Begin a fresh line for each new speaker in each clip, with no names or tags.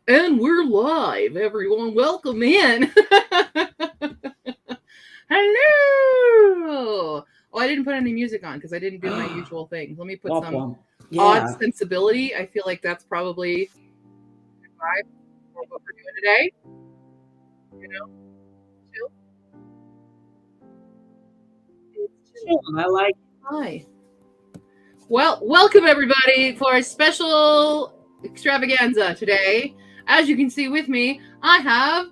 And we're live, everyone. Welcome in. Hello. Oh, I didn't put any music on because I didn't do my usual thing. Let me put some odd sensibility. I feel like that's probably vibe for what we're doing today. You know, chill.
I like.
Hi. Well, welcome everybody for a special extravaganza today. As you can see with me, I have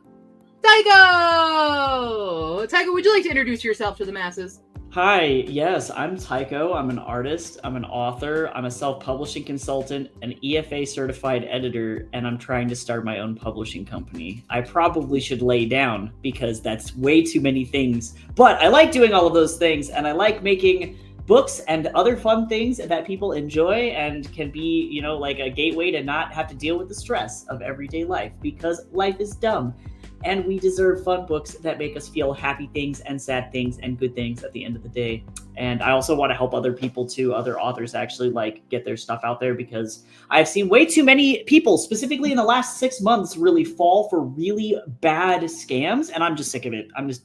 Tycho! Tycho, would you like to introduce yourself to the masses?
Hi, yes, I'm Tycho. I'm an artist, I'm an author, I'm a self-publishing consultant, an EFA certified editor, and I'm trying to start my own publishing company. I probably should lay down because that's way too many things, but I like doing all of those things, and I like making books and other fun things that people enjoy and can be, you know, like a gateway to not have to deal with the stress of everyday life, because life is dumb and we deserve fun books that make us feel happy things and sad things and good things at the end of the day. And I also want to help other people too, other authors actually like get their stuff out there, because I've seen way too many people, specifically in the last 6 months, really fall for really bad scams, and I'm just sick of it. I'm just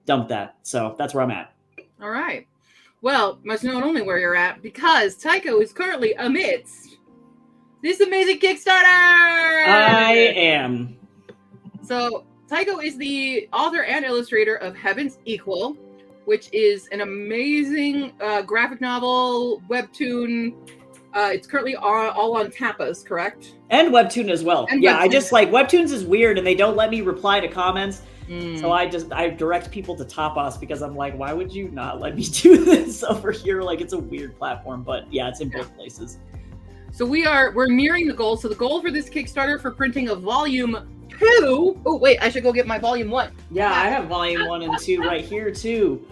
done with that. So that's where I'm at.
All right. Well, must know only where you're at, because Tycho is currently amidst this amazing Kickstarter!
I am.
So, Tycho is the author and illustrator of Heaven's Equal, which is an amazing graphic novel, webtoon. It's currently all on Tapas, correct?
And webtoon as well.
And
yeah,
webtoon.
I just like webtoons is weird and they don't let me reply to comments. So I direct people to Tapas because I'm like, why would you not let me do this over here? Like, it's a weird platform, but yeah, it's in both places.
So we're nearing the goal. So the goal for this Kickstarter for printing of volume 2. Oh wait, I should go get my volume 1.
Yeah, I have volume 1 and 2 right here too.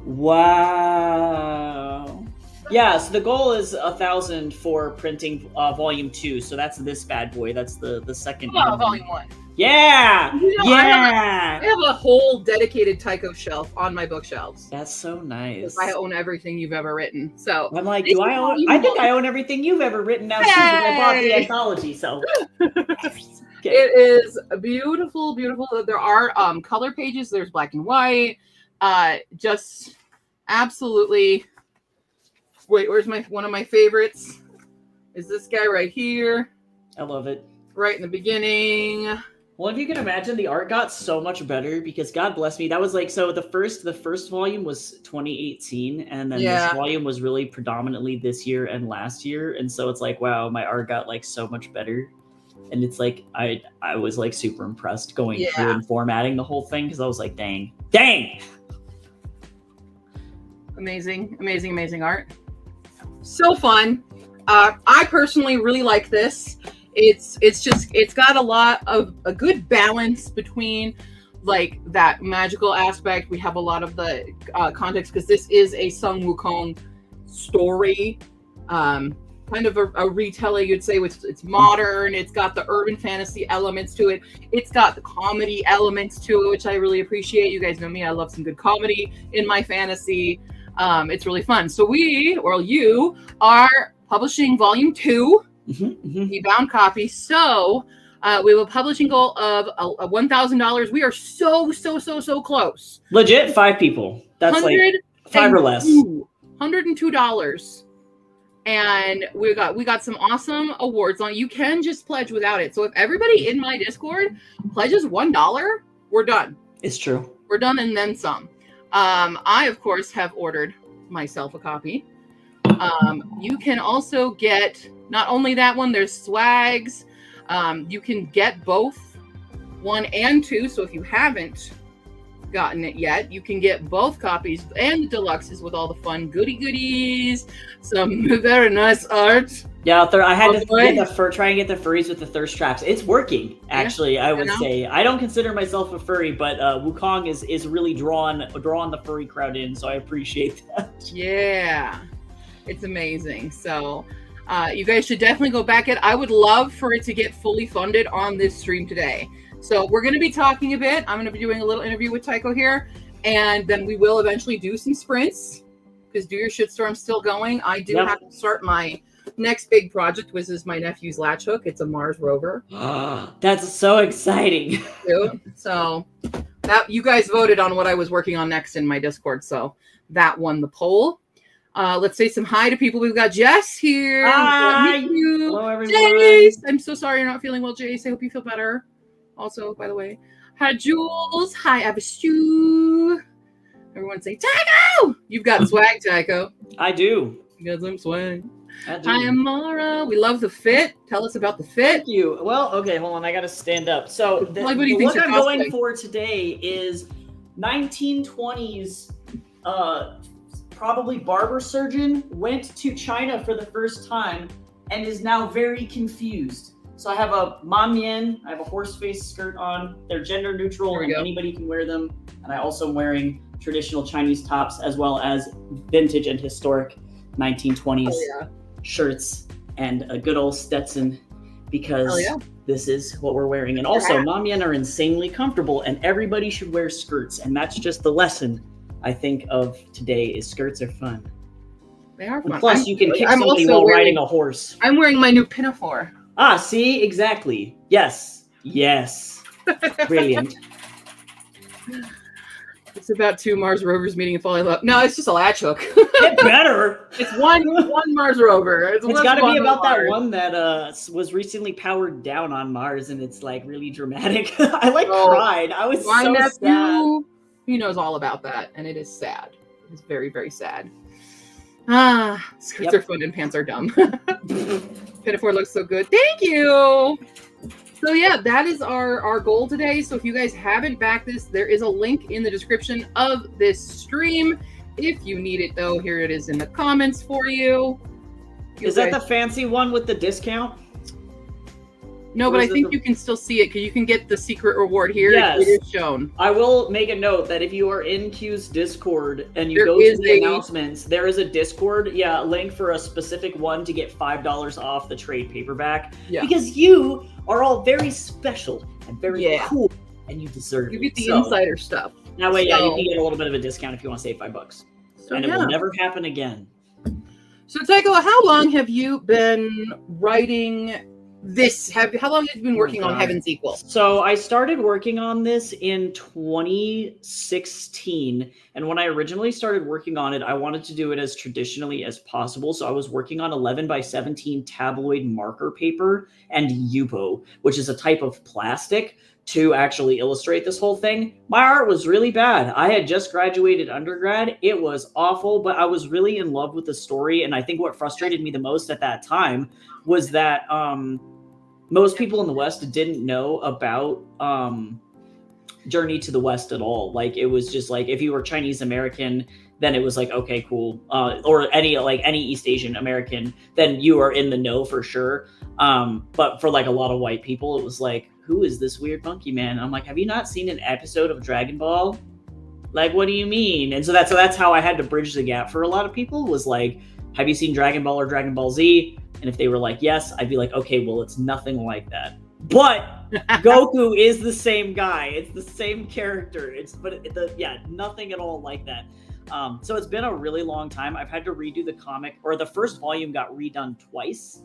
Wow. Yeah, so the goal is 1,000 for printing volume 2. So that's this bad boy. That's the second.
Oh, volume 1.
Yeah!
I have a whole dedicated Tycho shelf on my bookshelves.
That's so nice.
I own everything you've ever written. So
I'm like, do I own? I think I own everything you've ever written now too, because I bought the anthology. So
it is beautiful, beautiful. There are color pages. There's black and white. Just absolutely. Wait, where's one of my favorites? Is this guy right here?
I love it.
Right in the beginning.
Well, if you can imagine, the art got so much better because God bless me. That was like, so the first volume was 2018, and then this volume was really predominantly this year and last year. And so it's like, wow, my art got like so much better. And it's like, I was like super impressed going through and formatting the whole thing, because I was like, dang.
Amazing, amazing, amazing art. So fun. I personally really like this. It's got a good balance between like that magical aspect. We have a lot of the context, because this is a Sun Wukong story, kind of a retelling, you'd say. It's modern. It's got the urban fantasy elements to it. It's got the comedy elements to it, which I really appreciate. You guys know me. I love some good comedy in my fantasy. It's really fun. So you are publishing volume 2. The bound copy. So we have a publishing goal of $1,000. We are so close.
Legit, 5 people. That's like 5 or less.
$102. And we got some awesome awards on. You can just pledge without it. So if everybody in my Discord pledges $1, we're done.
It's true.
We're done and then some. I of course have ordered myself a copy. You can also get not only that one, there's swags. You can get both 1 and 2. So if you haven't gotten it yet, you can get both copies and the deluxes with all the fun goodies, some very nice art.
Yeah, I had to try and get the furries with the thirst traps. It's working, actually. I would say. I don't consider myself a furry, but Wukong is really drawing the furry crowd in, so I appreciate that.
Yeah, it's amazing. So you guys should definitely go back I would love for it to get fully funded on this stream today. So we're going to be talking a bit. I'm going to be doing a little interview with Tycho here, and then we will eventually do some sprints, because Do Your Shitstorm's still going. I do have to start my next big project is my nephew's latch hook. It's a Mars rover.
That's so exciting.
Too. So that you guys voted on what I was working on next in my Discord. So that won the poll. Let's say some hi to people. We've got Jess here.
Hi.
Hello,
everyone.
Jace. I'm so sorry you're not feeling well, Jace. I hope you feel better. Also, by the way, hi, Jules. Hi, Abistu. Everyone say, Tycho! You've got swag, Tycho.
I do.
You got some swag.
I do.
Hi, Amara. We love the fit. Tell us about the fit.
Thank you. Well, okay, hold on. I got to stand up. So the
Everybody
look
thinks you're
I'm going
cosplaying.
for today is 1920s probably barber surgeon went to China for the first time and is now very confused. So I have a Mamian, I have a horse face skirt on. They're gender neutral and anybody can wear them. And I also am wearing traditional Chinese tops as well as vintage and historic 1920s shirts and a good old Stetson because this is what we're wearing. And also, Mamian are insanely comfortable and everybody should wear skirts. And that's just the lesson I think of today is skirts are fun.
They are fun.
And plus, you can kick somebody while riding a horse.
I'm wearing my new pinafore.
Ah, see? Exactly. Yes. Yes. Brilliant.
It's about 2 Mars rovers meeting and falling in love. No, it's just a latch hook.
Get better.
It's one Mars rover.
It's got to be about that one that was recently powered down on Mars, and it's like really dramatic. I cried. I was so sad.
He knows all about that, and it is sad. It's very, very sad. Skirts are fun and pants are dumb. Pinafore looks so good. Thank you. So yeah, that is our goal today. So if you guys haven't backed this, there is a link in the description of this stream. If you need it though, here it is in the comments for you.
Is that the fancy one with the discount?
No, but I think you can still see it because you can get the secret reward here. Yes. It is shown.
I will make a note that if you are in Q's Discord and you go to the announcements, there is a Discord, link for a specific one to get $5 off the trade paperback. Yeah. Because you are all very special and very cool, and you deserve it.
You get the insider stuff.
That way, you can get a little bit of a discount if you want to save $5. And it will never happen again.
So, Tycho, how long have you been writing this? How long have you been working on Heaven's Equal?
So I started working on this in 2016. And when I originally started working on it, I wanted to do it as traditionally as possible. So I was working on 11x17 tabloid marker paper and Yupo, which is a type of plastic to actually illustrate this whole thing. My art was really bad. I had just graduated undergrad. It was awful, but I was really in love with the story. And I think what frustrated me the most at that time was that most people in the West didn't know about Journey to the West at all. Like, it was just like, if you were Chinese American, then it was like, okay, cool. Or any East Asian American, then you are in the know for sure. But for like a lot of white people, it was like, who is this weird monkey man? I'm like, have you not seen an episode of Dragon Ball? Like, what do you mean? And so that's how I had to bridge the gap for a lot of people, was like, have you seen Dragon Ball or Dragon Ball Z? And if they were like, yes, I'd be like, okay, well, it's nothing like that. But Goku is the same guy. It's the same character. Nothing at all like that. So it's been a really long time. I've had to redo the comic, or the first volume got redone twice.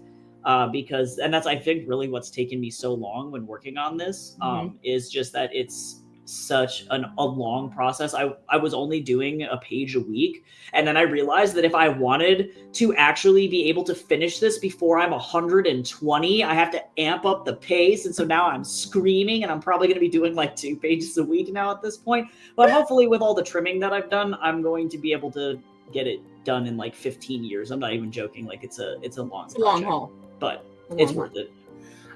Because that's, I think, really what's taken me so long when working on this, is just that it's such a long process. I was only doing a page a week. And then I realized that if I wanted to actually be able to finish this before I'm 120, I have to amp up the pace. And so now I'm screaming, and I'm probably going to be doing like 2 pages a week now at this point. But hopefully with all the trimming that I've done, I'm going to be able to get it done in like 15 years. I'm not even joking. Like, it's a long
haul.
But it's worth it.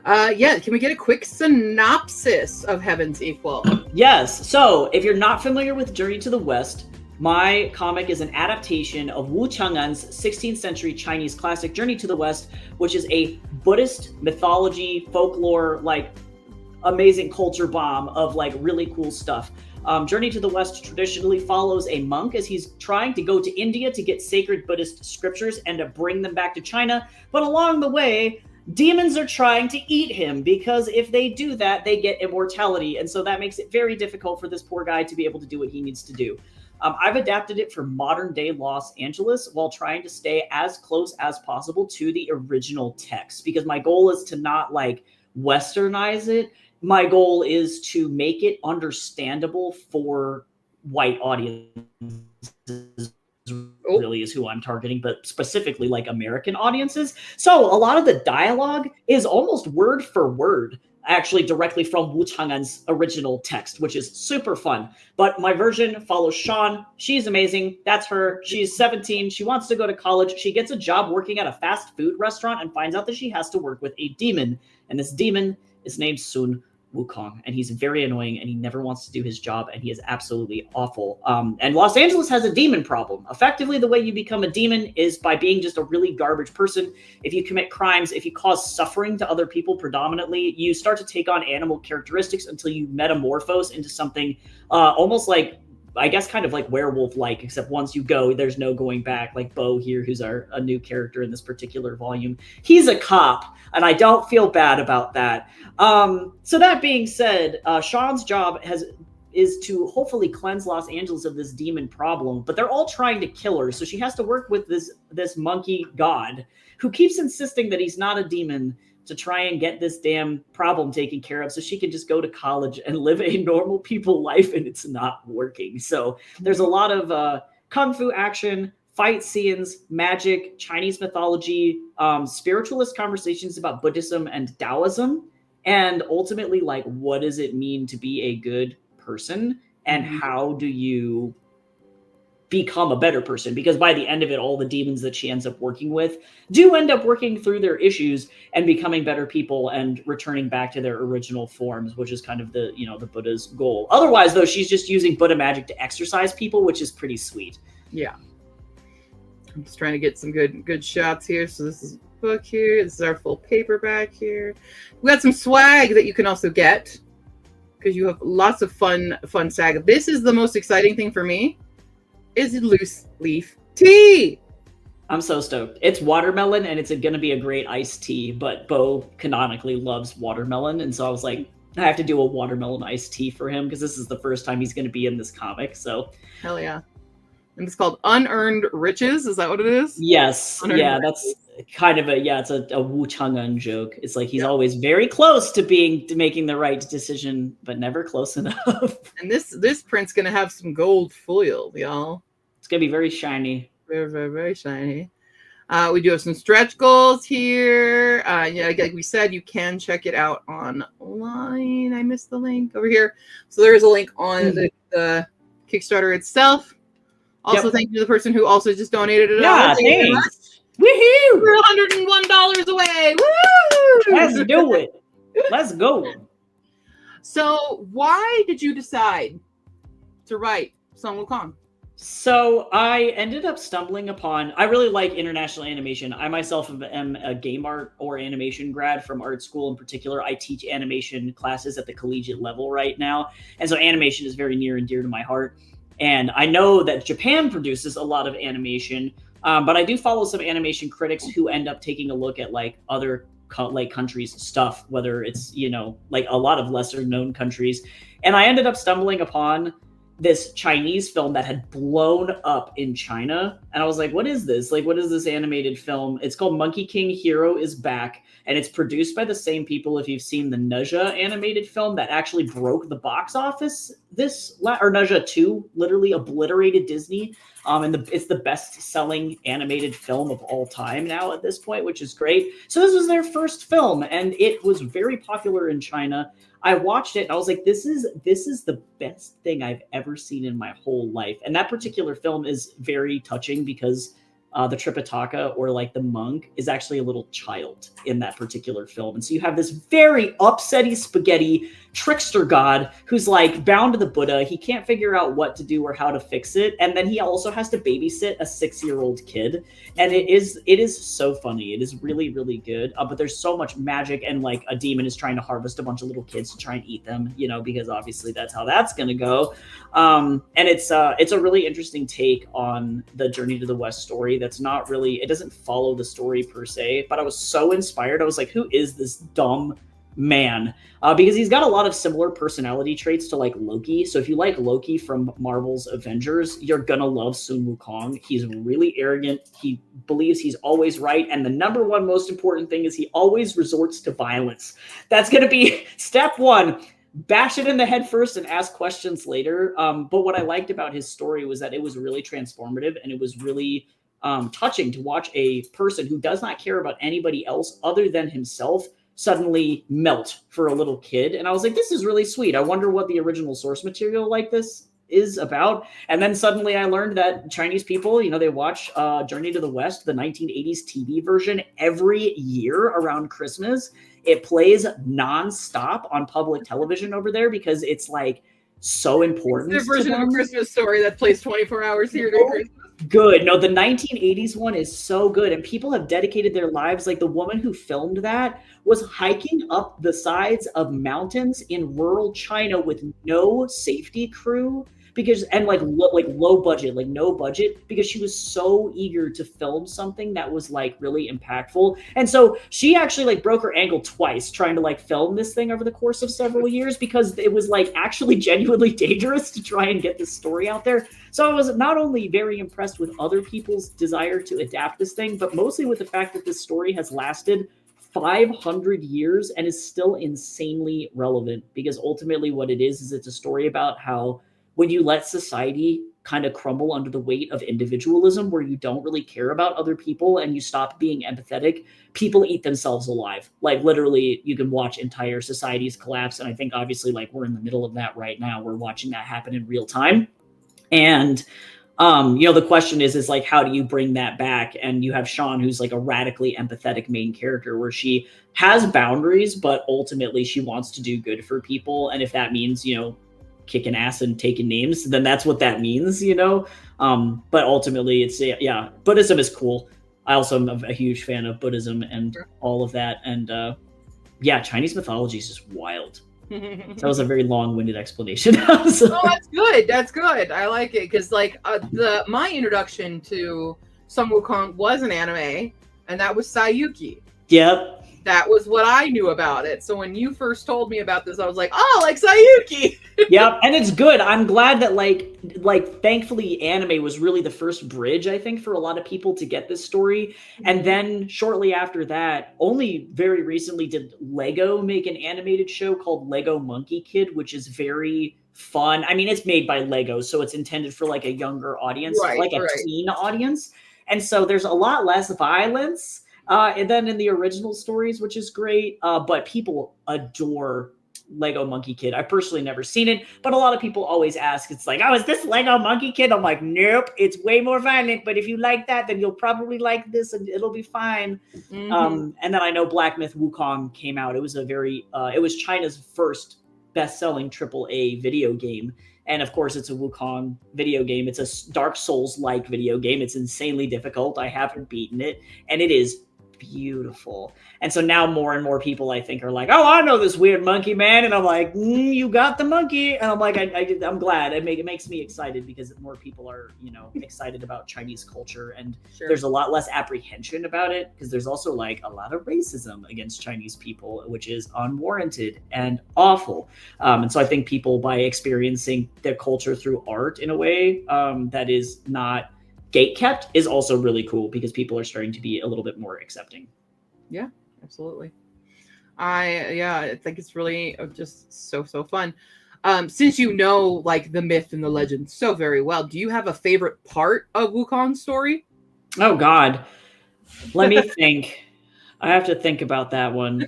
Can we get a quick synopsis of Heaven's Equal?
Yes. So if you're not familiar with Journey to the West, my comic is an adaptation of Wu Chang'an's 16th century Chinese classic Journey to the West, which is a Buddhist mythology, folklore, like amazing culture bomb of like really cool stuff. Journey to the West traditionally follows a monk as he's trying to go to India to get sacred Buddhist scriptures and to bring them back to China. But along the way, demons are trying to eat him, because if they do that, they get immortality. And so that makes it very difficult for this poor guy to be able to do what he needs to do. I've adapted it for modern day Los Angeles while trying to stay as close as possible to the original text, because my goal is to not like westernize it. My goal is to make it understandable for white audiences, really is who I'm targeting, but specifically like American audiences. So a lot of the dialogue is almost word for word actually directly from Wu Chang'an's original text, which is super fun. But my version follows Sean. She's amazing. That's her. She's 17. She wants to go to college. She gets a job working at a fast food restaurant and finds out that she has to work with a demon. And this demon is named Sun Wukong, and he's very annoying, and he never wants to do his job, and he is absolutely awful. And Los Angeles has a demon problem. Effectively, the way you become a demon is by being just a really garbage person. If you commit crimes, if you cause suffering to other people predominantly, you start to take on animal characteristics until you metamorphose into something almost like, I guess, kind of like werewolf-like, except once you go, there's no going back. Like Bo here, who's a new character in this particular volume. He's a cop, and I don't feel bad about that. So that being said, Sean's job is to hopefully cleanse Los Angeles of this demon problem, but they're all trying to kill her. So she has to work with this monkey god who keeps insisting that he's not a demon, to try and get this damn problem taken care of so she can just go to college and live a normal people life, and it's not working. So there's a lot of kung fu action, fight scenes, magic, Chinese mythology, spiritualist conversations about Buddhism and Taoism, and ultimately, like, what does it mean to be a good person, and how do you become a better person? Because by the end of it, all the demons that she ends up working with do end up working through their issues and becoming better people and returning back to their original forms, which is kind of the Buddha's goal. Otherwise, though, she's just using Buddha magic to exercise people, which is pretty sweet.
Yeah. I'm just trying to get some good shots here. So this is a book here. This is our full paperback here. We got some swag that you can also get because you have lots of fun saga. This is the most exciting thing for me. Is loose leaf tea.
I'm so stoked. It's watermelon, and it's going to be a great iced tea, but Bo canonically loves watermelon, and so I was like, I have to do a watermelon iced tea for him because this is the first time he's going to be in this comic. So
hell yeah. And it's called Unearned Riches. Is that what it is?
Yes.
Unearned
yeah,
Riches.
That's kind of it's a Wu Chang'an joke. It's like he's always very close to making the right decision, but never close enough.
And this print's going to have some gold foil, y'all.
It's going to be very shiny.
Very, very, very shiny. We do have some stretch goals here. Like we said, you can check it out online. I missed the link over here. So there is a link on the Kickstarter itself. Also, thank you to the person who also just donated it.
Yeah, thanks.
Woohoo! We're $101 away. Woo!
Let's do it. Let's go.
So why did you decide to write Sun Wukong?
So I ended up stumbling upon, I really like international animation. I myself am a game art or animation grad from art school. In particular, I teach animation classes at the collegiate level right now. And so animation is very near and dear to my heart. And I know that Japan produces a lot of animation, but I do follow some animation critics who end up taking a look at like other countries' stuff, whether it's, like a lot of lesser known countries. And I ended up stumbling upon this Chinese film that had blown up in China. And I was like, what is this? Like, what is this animated film? It's called Monkey King Hero is Back. And it's produced by the same people, if you've seen the Nuzha animated film that actually broke the box office. Nuzha 2 literally obliterated Disney. And it's the best-selling animated film of all time now at this point, which is great. So this was their first film, and it was very popular in China. I watched it and I was like, this is the best thing I've ever seen in my whole life. And that particular film is very touching because the Tripitaka, or like the monk, is actually a little child in that particular film. And so you have this very upsetty spaghetti trickster god who's like bound to the Buddha. He can't figure out what to do or how to fix it. And then he also has to babysit a 6-year-old kid. And it is so funny. It is really, really good. But there's so much magic, and like a demon is trying to harvest a bunch of little kids to try and eat them, because obviously that's how that's going to go. And it's a really interesting take on the Journey to the West story. That's not really, it doesn't follow the story per se, but I was so inspired. I was like, who is this dumb man, because he's got a lot of similar personality traits to like Loki. So if you like Loki from Marvel's Avengers, you're gonna love Sun Wukong. He's really arrogant. He believes he's always right, and the number one most important thing is he always resorts to violence. That's gonna be step one. Bash it in the head first and ask questions later. But what I liked about his story was that it was really transformative, and it was really touching to watch a person who does not care about anybody else other than himself suddenly melt for a little kid. And I was like, this is really sweet. I wonder what the original source material like this is about. And then suddenly I learned that Chinese people, they watch Journey to the West, the 1980s TV version, every year around Christmas. It plays nonstop on public television over there because it's like so important.
It's the version of A Christmas Story that plays 24 hours here during Christmas.
Good. No, the 1980s one is so good, and people have dedicated their lives. Like the woman who filmed that was hiking up the sides of mountains in rural China with no safety crew because low budget, like no budget, because she was so eager to film something that was like really impactful. And so she actually like broke her ankle twice trying to like film this thing over the course of several years because it was like actually genuinely dangerous to try and get this story out there. So I was not only very impressed with other people's desire to adapt this thing, but mostly with the fact that this story has lasted 500 years and is still insanely relevant, because ultimately what it is it's a story about how when you let society kind of crumble under the weight of individualism, where you don't really care about other people and you stop being empathetic, people eat themselves alive. Like literally you can watch entire societies collapse. And I think obviously like we're in the middle of that right now. We're watching that happen in real time. And the question is like, how do you bring that back? And you have Sean, who's like a radically empathetic main character where she has boundaries, but ultimately she wants to do good for people. And if that means, kicking ass and taking names, then that's what that means, but ultimately it's Buddhism is cool. I also am a huge fan of Buddhism and all of that. And Chinese mythology is just wild. That was a very long-winded explanation.
Oh, that's good. I like it because like my introduction to Sun Wukong was an anime, and that was Sayuki.
Yep.
That was what I knew about it. So when you first told me about this, I was like, oh, like Sayuki.
Yep, and it's good. I'm glad that like thankfully anime was really the first bridge, I think, for a lot of people to get this story. And then shortly after that, only very recently did Lego make an animated show called Lego Monkey Kid, which is very fun. I mean, it's made by Lego, so it's intended for like a younger audience, like a teen audience. And so there's a lot less violence and then in the original stories, which is great. But people adore Lego Monkey Kid. I've personally never seen it, but a lot of people always ask, it's like, oh, is this Lego Monkey Kid? I'm like, nope, it's way more violent. But if you like that, then you'll probably like this and it'll be fine. And then I know Black Myth Wukong came out. It was it was China's first best-selling AAA video game. And of course, it's a Wukong video game. It's a Dark Souls-like video game. It's insanely difficult. I haven't beaten it, and it is beautiful. And so now more and more people, I think, are like, oh, I know this weird monkey, man. And I'm like, you got the monkey. And I'm like, I'm glad. It makes me excited because more people are, excited about Chinese culture. And there's a lot less apprehension about it because there's also like a lot of racism against Chinese people, which is unwarranted and awful. And so I think people, by experiencing their culture through art in a way that is not gatekept, is also really cool because people are starting to be a little bit more accepting.
Yeah, absolutely. I think it's really just so fun. Since you know like the myth and the legend so very well, do you have a favorite part of Wukong's story?
Oh God, let me think. I have to think about that one.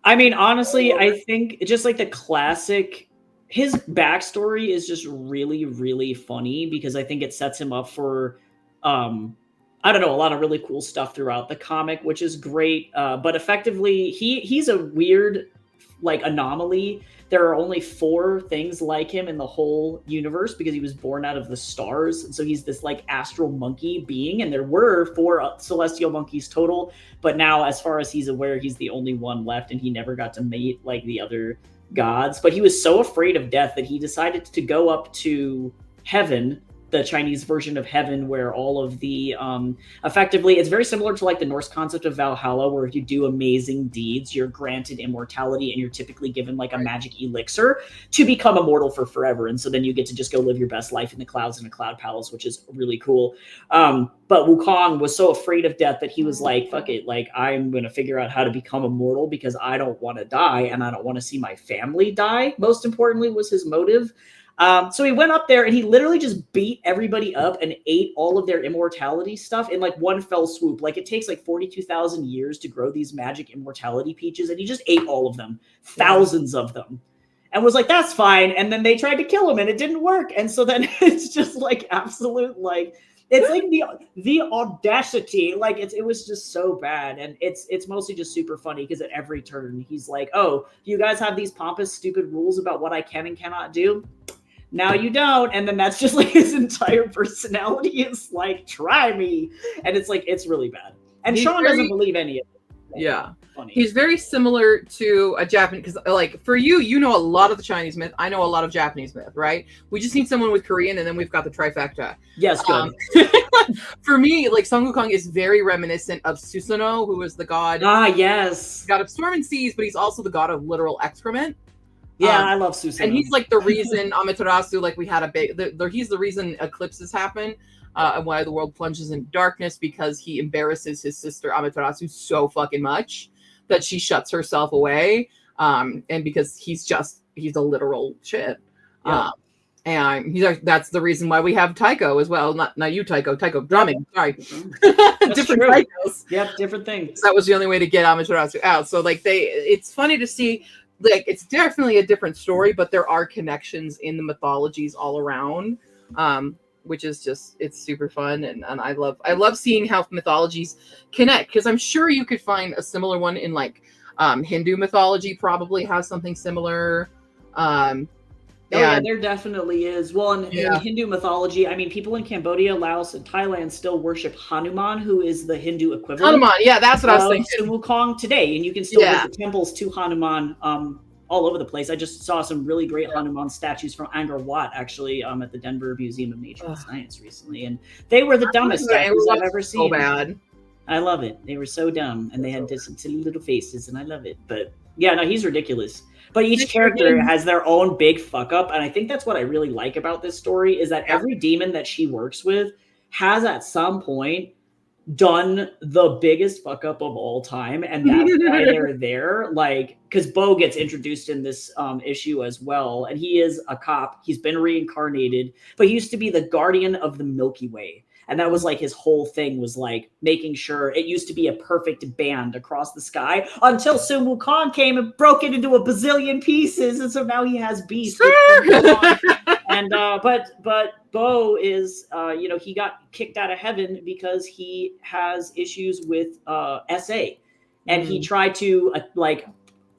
I mean, honestly, I think just like the classic, his backstory is just really, really funny because I think it sets him up for, I don't know, a lot of really cool stuff throughout the comic, which is great. But effectively, he's a weird like anomaly. There are only 4 things like him in the whole universe because he was born out of the stars. And so he's this like astral monkey being, and there were 4 celestial monkeys total. But now, as far as he's aware, he's the only one left, and he never got to mate like the other gods. But he was so afraid of death that he decided to go up to heaven, Chinese version of heaven, where all of the effectively, it's very similar to like the Norse concept of Valhalla, where if you do amazing deeds, you're granted immortality, and you're typically given like a magic elixir to become immortal for forever. And so then you get to just go live your best life in the clouds in a cloud palace, which is really cool. But Wukong was so afraid of death that he was like, fuck it, like I'm going to figure out how to become immortal because I don't want to die and I don't want to see my family die. Most importantly was his motive. So he went up there and he literally just beat everybody up and ate all of their immortality stuff in like one fell swoop. Like it takes like 42,000 years to grow these magic immortality peaches, and he just ate all of them, thousands of them, and was like, that's fine. And then they tried to kill him and it didn't work. And so then it's just like absolute, like, it's like the audacity, like it was just so bad. And it's mostly just super funny because at every turn he's like, oh, you guys have these pompous, stupid rules about what I can and cannot do. Now you don't. And then that's just like his entire personality is like, try me. And it's like, it's really bad. And Sean doesn't believe any of it.
Yeah. Funny. He's very similar to a Japanese, because like for you know a lot of the Chinese myth. I know a lot of Japanese myth, right? We just need someone with Korean, and then we've got the trifecta.
Yes, good.
For me, like Sun Wukong is very reminiscent of Susanoo, who is the god.
Ah, yes.
God of storm and seas, but he's also the god of literal excrement.
Yeah, I love Susanoo.
And he's like the reason Amaterasu, like we had a big, he's the reason eclipses happen. And why the world plunges into darkness, because he embarrasses his sister Amaterasu so fucking much that she shuts herself away. And because he's a literal shit.
Yeah.
And that's the reason why we have Taiko as well. Not you, Taiko drumming. Sorry. Different Taikos.
Yep, different things.
That was the only way to get Amaterasu out. So like it's funny to see, like it's definitely a different story, but there are connections in the mythologies all around. Which is just, it's super fun. And I love seeing how mythologies connect, because I'm sure you could find a similar one in like Hindu mythology probably has something similar.
Yeah, there definitely is. Well, in Hindu mythology, I mean, people in Cambodia, Laos, and Thailand still worship Hanuman, who is the Hindu equivalent.
Hanuman, yeah, that's what I was thinking.
Wukong today, and you can still visit temples to Hanuman all over the place. I just saw some really great Hanuman statues from Angkor Wat, actually, at the Denver Museum of Nature and Science recently, and they were the dumbest statues I've ever seen.
So bad.
I love it. They were so dumb, and they had just silly little faces, and I love it. But yeah, no, he's ridiculous. But each character has their own big fuck up, and I think that's what I really like about this story, is that every demon that she works with has at some point done the biggest fuck up of all time, and that's why they're there. Like, because Bo gets introduced in this issue as well, and he is a cop. He's been reincarnated, but he used to be the guardian of the Milky Way. And that was like his whole thing, was like making sure it used to be a perfect band across the sky until Sun Wukong came and broke it into a bazillion pieces. And so now he has beef. And but Bo is he got kicked out of heaven because he has issues with SA, and he tried to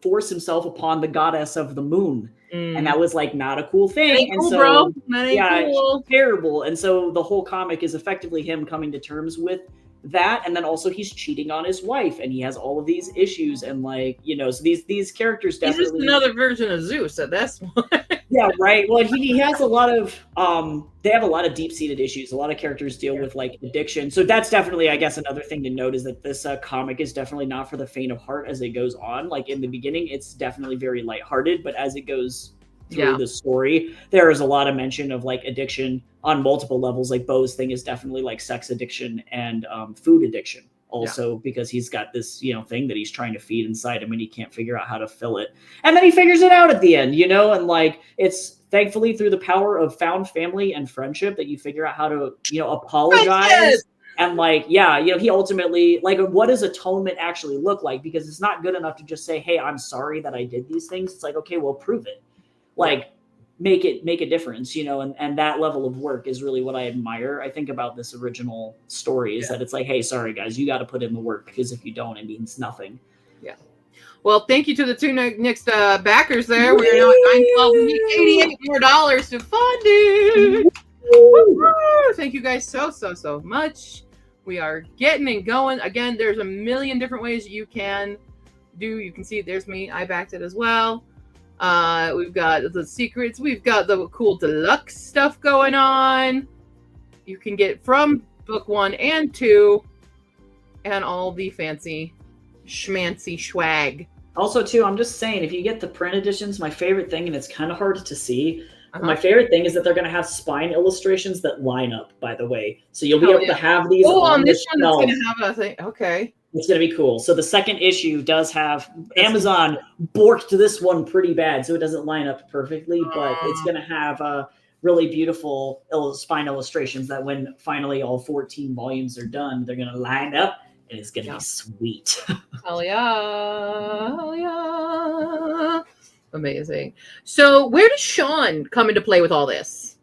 force himself upon the goddess of the moon. And that was like not a cool thing. And
cool,
so
bro. That ain't cool.
Terrible. And so the whole comic is effectively him coming to terms with that. And then also he's cheating on his wife, and he has all of these issues, and so these characters definitely.
He's just another version of Zeus at this point.
Yeah, right. Well, he has a lot of they have a lot of deep-seated issues. A lot of characters deal with like addiction. So that's definitely, I guess, another thing to note, is that this comic is definitely not for the faint of heart as it goes on. Like in the beginning, it's definitely very lighthearted, but as it goes through the story, there is a lot of mention of like addiction on multiple levels. Like Bo's thing is definitely like sex addiction and food addiction also, because he's got this thing that he's trying to feed inside him, and he can't figure out how to fill it, and then he figures it out at the end, and like it's thankfully through the power of found family and friendship that you figure out how to apologize. And he ultimately, like, what does atonement actually look like? Because it's not good enough to just say, hey, I'm sorry that I did these things. It's like, okay, well, prove it. Like, make a difference, and that level of work is really what I admire, I think, about this original story, is that it's like, hey, sorry guys, you got to put in the work, because if you don't, it means nothing. Yeah.
Well, thank you to the two next backers there. We're now at $9.12. We need $88 more to fund it. Thank you guys so much. We are getting and going. Again, there's a million different ways you can do. You can see there's me. I backed it as well. We've got the secrets. We've got the cool deluxe stuff going on. you can get from book 1 and 2 and all the fancy schmancy swag.
Also, too, I'm just saying, if you get the print editions, my favorite thing, and it's kind of hard to see, my favorite thing is that they're going to have spine illustrations that line up, by the way. So you'll be able to have these on this
one
shelf.
it's going to have a thing. Okay.
It's going to be cool. So the second issue does have Amazon borked this one pretty bad, so it doesn't line up perfectly, but it's going to have really beautiful spine illustrations that when finally all 14 volumes are done, they're going to line up. And it's going to be sweet.
Hell yeah. Hell yeah. Amazing. So where does Sean come into play with all this?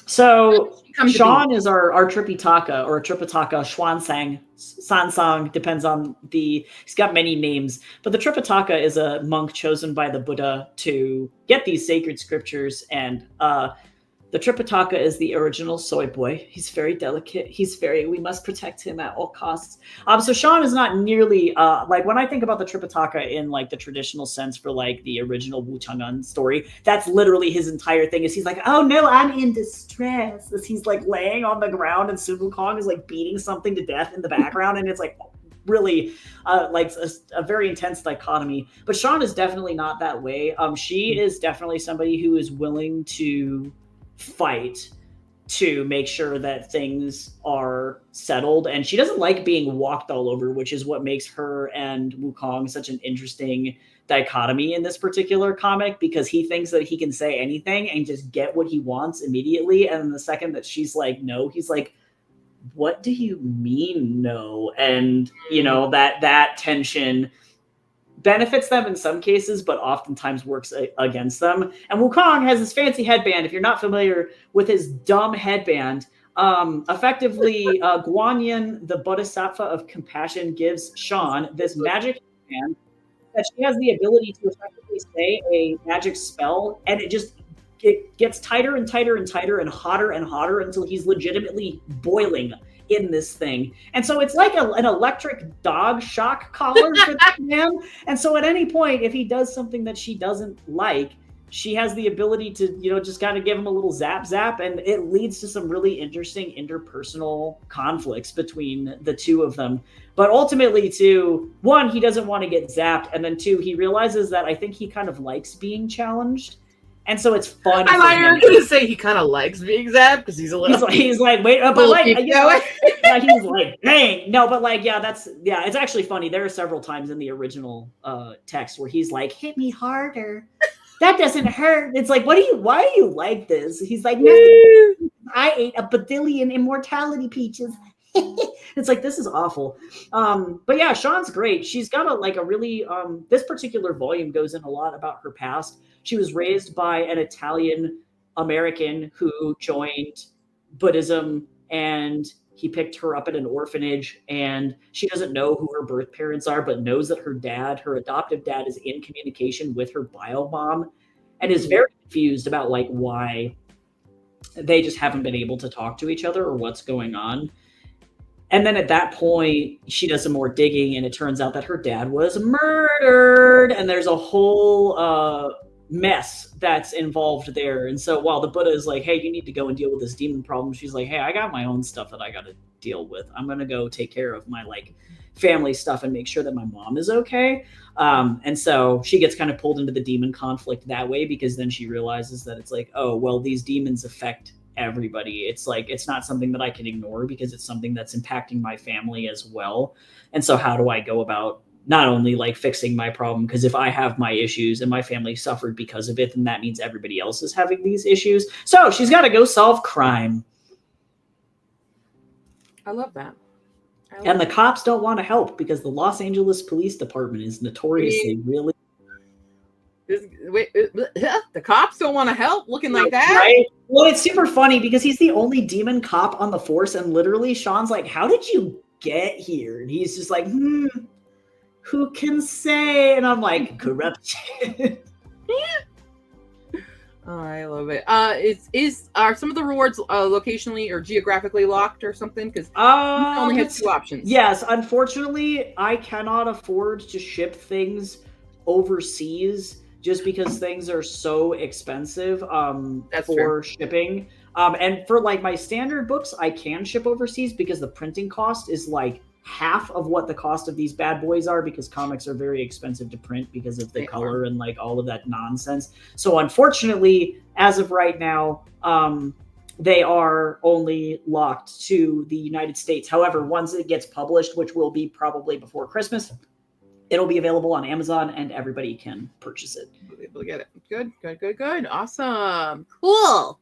So Sean is our Tripitaka or Tripitaka Xuansang. Sansang depends on he's got many names. But the Tripitaka is a monk chosen by the Buddha to get these sacred scriptures. And the Tripitaka is the original soy boy. He's very delicate. We must protect him at all costs. So Sean is not nearly, like when I think about the Tripitaka in like the traditional sense for like the original Wu Chang'an story, that's literally his entire thing is he's like, oh no, I'm in distress. As he's like laying on the ground and Sun Wukong is like beating something to death in the background. And it's like really like a very intense dichotomy. But Sean is definitely not that way. She is definitely somebody who is willing to fight to make sure that things are settled, and she doesn't like being walked all over, which is what makes her and Wukong such an interesting dichotomy in this particular comic, because he thinks that he can say anything and just get what he wants immediately, and then the second that she's like no, he's like, what do you mean no? And you know, that tension benefits them in some cases, but oftentimes works against them. And Wukong has this fancy headband. If you're not familiar with his dumb headband, effectively, Guanyin, the Bodhisattva of compassion, gives Sean this magic headband that she has the ability to effectively say a magic spell, and it gets tighter and tighter and tighter and hotter until he's legitimately boiling in this thing. And so it's like an electric dog shock collar for that man. And so at any point, if he does something that she doesn't like, she has the ability to, you know, just kind of give him a little zap, and it leads to some really interesting interpersonal conflicts between the two of them. But ultimately, too, one, he doesn't want to get zapped, and then two, he realizes that I think he kind of likes being challenged. And so it's fun.
I'm going to say he kind of likes being zapped because he's a little.
He's like, wait, but like, you know, he's like, dang, no, but like, it's actually funny. There are several times in the original text where he's like, hit me harder. That doesn't hurt. It's like, why do you like this? He's like, I ate a badillion immortality peaches. It's like, this is awful. But yeah, Sean's great. She's got a really, this particular volume goes in a lot about her past. She was raised by an Italian American who joined Buddhism, and he picked her up at an orphanage, and she doesn't know who her birth parents are, but knows that her adoptive dad is in communication with her bio mom, and is very confused about like why they just haven't been able to talk to each other or what's going on. And then at that point, she does some more digging, and it turns out that her dad was murdered, and there's a whole mess that's involved there. And so while the Buddha is like, hey, you need to go and deal with this demon problem, she's like, hey, I got my own stuff that I got to deal with. I'm going to go take care of my like family stuff and make sure that my mom is okay. And so she gets kind of pulled into the demon conflict that way, because then she realizes that it's like, oh, well, these demons affect everybody. It's like, it's not something that I can ignore because it's something that's impacting my family as well. And so how do I go about not only like fixing my problem, because if I have my issues and my family suffered because of it, then that means everybody else is having these issues. So she's got to go solve crime.
I love that.
And the cops don't want to help because the Los Angeles Police Department is notoriously really.
The cops don't want to help looking like that?
Right? Well, it's super funny because he's the only demon cop on the force, and literally Sean's like, how did you get here? And he's just like, who can say? And I'm like, corruption.
Oh, I love it. Are some of the rewards locationally or geographically locked or something? Because you only have two options.
Yes, unfortunately, I cannot afford to ship things overseas just because things are so expensive for shipping. And for like my standard books, I can ship overseas because the printing cost is like half of what the cost of these bad boys are, because comics are very expensive to print because of the color and like all of that nonsense. So unfortunately, as of right now, they are only locked to the United States. However, once it gets published, which will be probably before Christmas, it'll be available on Amazon and everybody can purchase it.
We'll be able to get it. Good. Awesome. Cool.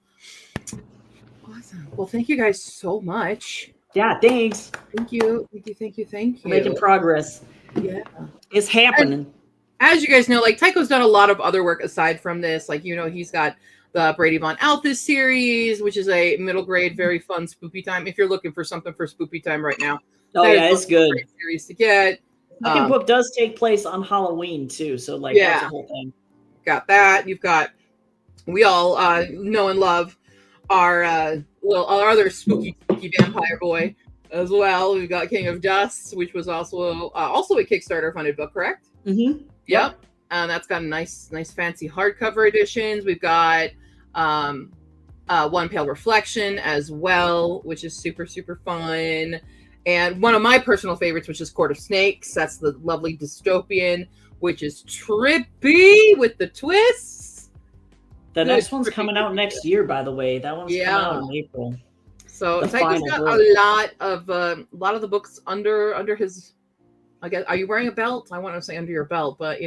Awesome. Well, thank you guys so much.
Yeah, thanks.
Thank you.
We're making progress.
Yeah.
It's happening.
And as you guys know, like Tycho's done a lot of other work aside from this. Like, he's got the Brady Von Althus series, which is a middle grade, very fun spoopy time. If you're looking for something for spoopy time right now.
Oh, yeah, it's good.
Great series to get.
The second book does take place on Halloween, too. So, like, that's the whole thing.
Got that. You've got, we all know and love our other spooky vampire boy as well. We've got King of Dust, which was also a Kickstarter funded book, correct?
Mm-hmm.
Yep. And that's got nice fancy hardcover editions. We've got One Pale Reflection as well, which is super, super fun. And one of my personal favorites, which is Court of Snakes. That's the lovely dystopian, which is trippy with the twists.
The next one's coming out next year, by the way. That one's coming out in April.
So Tycho's got a lot of the books under his. I guess, are you wearing a belt? I want to say under your belt, but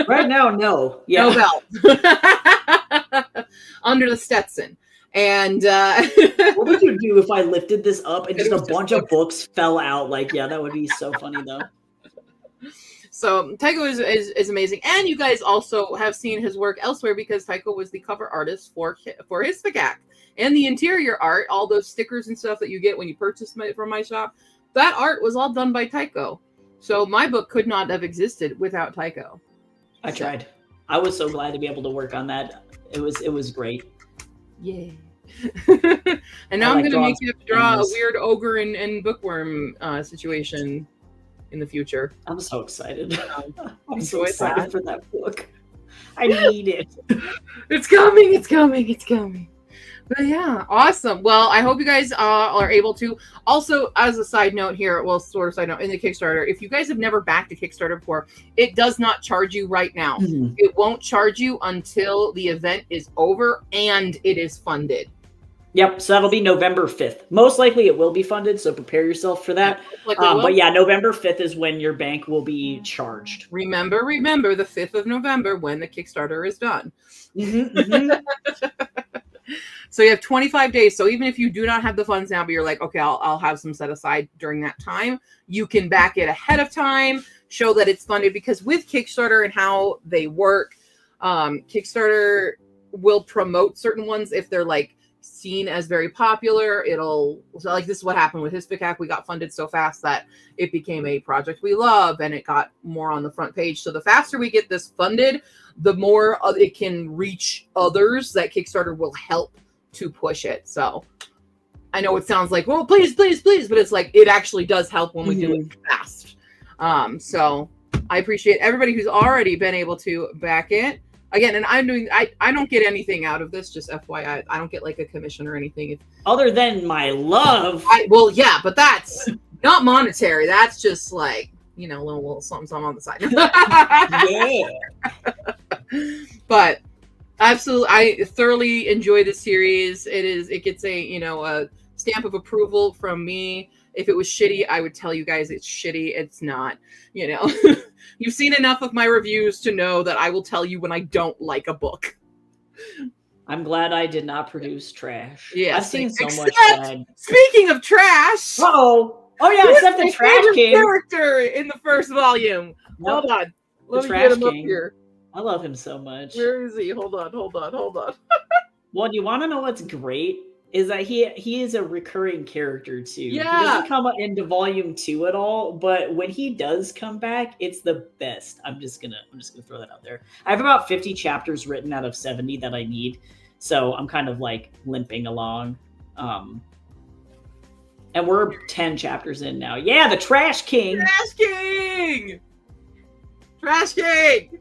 right now, no. Yeah.
No belt. Under the Stetson. And
what would you do if I lifted this up and just a bunch of books fell out? Like, yeah, that would be so funny though.
So Tycho is amazing, and you guys also have seen his work elsewhere because Tycho was the cover artist for his FAQ and the interior art, all those stickers and stuff that you get when you purchase from my shop. That art was all done by Tycho. So my book could not have existed without Tycho.
I tried. I was so glad to be able to work on that. It was great.
Yeah. And now I'm going to make you have to draw a weird ogre and bookworm situation in the future.
I'm so excited. I'm so excited for that book. I need it.
It's coming. But yeah, awesome. Well, I hope you guys are able to. Also, as a side note here, well, sort of side note, in the Kickstarter, if you guys have never backed a Kickstarter before, it does not charge you right now. Mm-hmm. It won't charge you until the event is over and it is funded.
Yep, so that'll be November 5th. Most likely it will be funded, so prepare yourself for that. But yeah, November 5th is when your bank will be charged.
Remember the 5th of November when the Kickstarter is done.
Mm-hmm, mm-hmm.
So you have 25 days. So even if you do not have the funds now, but you're like, okay, I'll have some set aside during that time, you can back it ahead of time, show that it's funded, because with Kickstarter and how they work, Kickstarter will promote certain ones if they're like seen as very popular. So like this is what happened with his FAQ. We got funded so fast that it became a project we love and it got more on the front page. So the faster we get this funded, the more it can reach others that Kickstarter will help to push it. So I know it sounds like, well, please, but it's like, it actually does help when we do it fast. So I appreciate everybody who's already been able to back it. Again, and I don't get anything out of this, just FYI. I don't get like a commission or anything.
Other than my love.
Well, yeah, but that's not monetary. That's just like, a little something on the side. Yeah. But absolutely, I thoroughly enjoy the series. It gets a stamp of approval from me. If it was shitty, I would tell you guys it's shitty. It's not, You've seen enough of my reviews to know that I will tell you when I don't like a book.
I'm glad I did not produce trash.
Yeah,
I've seen so much bad.
Speaking of trash.
Oh yeah, except the Trash King
character in the first volume. Hold on. Let me get him up here.
I love him so much.
Where is he? Hold on.
Well, you want to know what's great? Is that he is a recurring character too.
Yeah.
He doesn't come into volume 2 at all, but when he does come back, it's the best. I'm just gonna throw that out there. I have about 50 chapters written out of 70 that I need, so I'm kind of like limping along. And we're 10 chapters in now. Yeah, the Trash King.
Trash King.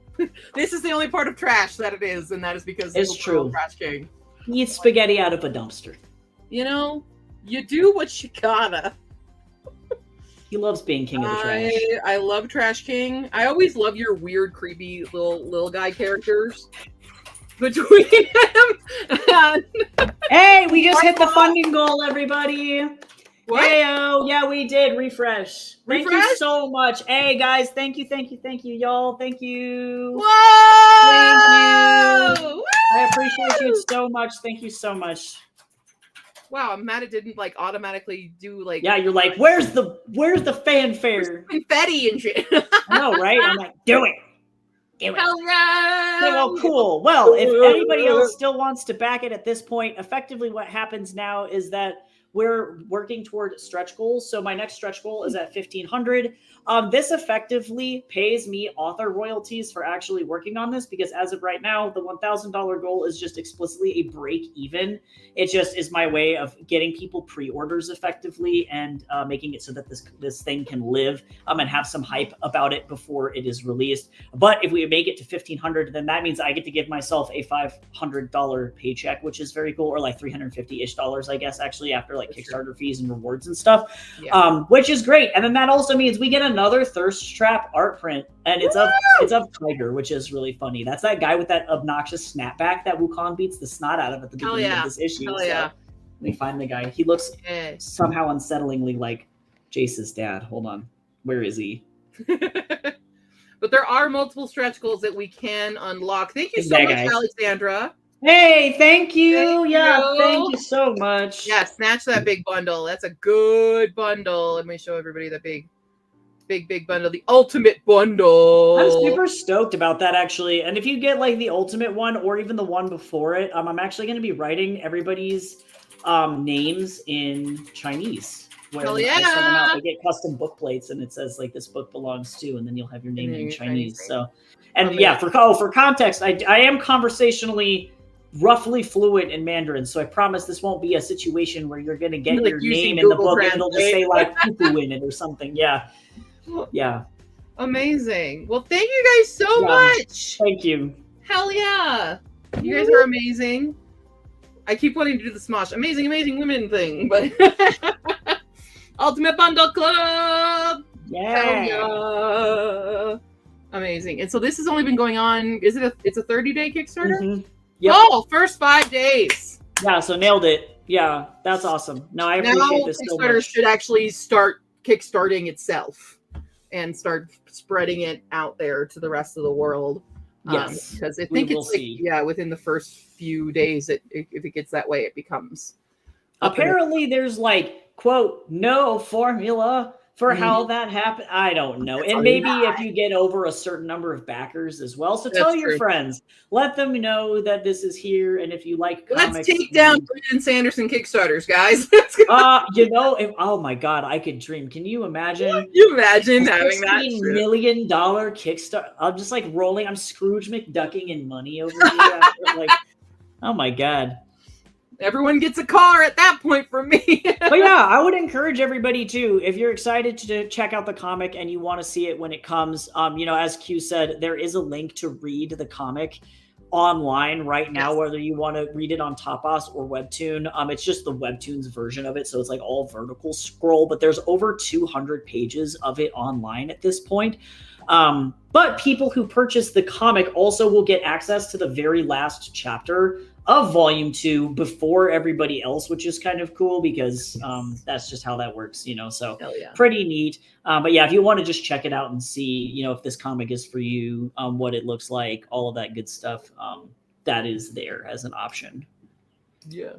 This is the only part of trash that it is, and that is because
it's true.
Trash King.
He eats spaghetti out of a dumpster.
you know, you do what you gotta.
He loves being king of the trash.
I love Trash King. I always love your weird, creepy little guy characters between him and
Hey, we just hit the funding goal, everybody.
what?
Heyo, yeah, we did. Refresh. Thank you
Refresh?
so much. Hey, guys, thank you, y'all. Thank you.
Whoa!
Thank you.
Woo!
I appreciate you so much. Thank you so much.
Wow, I'm mad it didn't like automatically do like
Yeah, you're like, where's the fanfare?
confetti and shit.
I know, right? I'm like, do it. Do it.
Hell yeah!
Okay, well, cool. Well, if anybody else still wants to back it at this point, effectively what happens now is that we're working toward stretch goals. So my next stretch goal is at 1,500. This effectively pays me author royalties for actually working on this, because as of right now, the $1,000 goal is just explicitly a break even. It just is my way of getting people pre-orders effectively and making it so that this thing can live and have some hype about it before it is released. But if we make it to 1,500, then that means I get to give myself a $500 paycheck, which is very cool, or like $350-ish, I guess, actually, after like Kickstarter fees and rewards and stuff, which is great. And then that also means we get another Thirst Trap art print, and it's of Tiger, which is really funny. That's that guy with that obnoxious snapback that Wukong beats the snot out of at the beginning of this issue.
Hell
so let me find the guy. He looks somehow unsettlingly like Jace's dad. Hold on, where is he?
But there are multiple stretch goals that we can unlock. Thank you so much, Alexandra.
Hey, thank you. Thank you so much.
Yeah, snatch that big bundle. That's a good bundle. Let me show everybody the big bundle, the ultimate bundle.
I'm super stoked about that, actually. And if you get like the ultimate one or even the one before it, I'm actually going to be writing everybody's names in Chinese.
Hell yeah!
I send them out, they get custom book plates, and it says like this book belongs to, and then you'll have your name in Chinese. So, and yeah, for context, I am conversationally roughly fluent in Mandarin, so I promise this won't be a situation where you're going to get your name in the book and it'll just say like poo in it or something. Yeah.
Amazing. Well, thank you guys so much.
Thank you.
Hell yeah. You guys are amazing. I keep wanting to do the Smosh amazing women thing, but Ultimate Bundle Club.
Yeah.
Hell yeah. Amazing. And so this has only been going on, it's a 30-day Kickstarter?
Mm-hmm. Yep.
Oh, first 5 days.
Yeah, so nailed it. Yeah, that's awesome. No, I appreciate this so much.
Kickstarter should actually start kickstarting itself and start spreading it out there to the rest of the world.
Yes,
because I think it's like, within the first few days, if it gets that way, it becomes.
Apparently, there's like, quote, no formula for how that happened. I don't know. And maybe if you get over a certain number of backers as well. So tell your friends, let them know that this is here. And if you like comics,
let's take down Brandon Sanderson Kickstarters, guys.
Oh my God, I could dream. Can you imagine?
Can you imagine having that
$16 million Kickstarter? I'm just like rolling. I'm Scrooge McDucking in money over here. Like, oh my God.
Everyone gets a car at that point from me.
But yeah, I would encourage everybody too, if you're excited to check out the comic and you want to see it when it comes, as Q said, there is a link to read the comic online right now, whether you want to read it on Tapas or Webtoon. It's just the Webtoons version of it, so it's like all vertical scroll, but there's over 200 pages of it online at this point. But people who purchase the comic also will get access to the very last chapter of Volume 2 before everybody else, which is kind of cool because that's just how that works, so pretty neat. But yeah, if you want to just check it out and see, if this comic is for you, what it looks like, all of that good stuff, that is there as an option.
Yeah.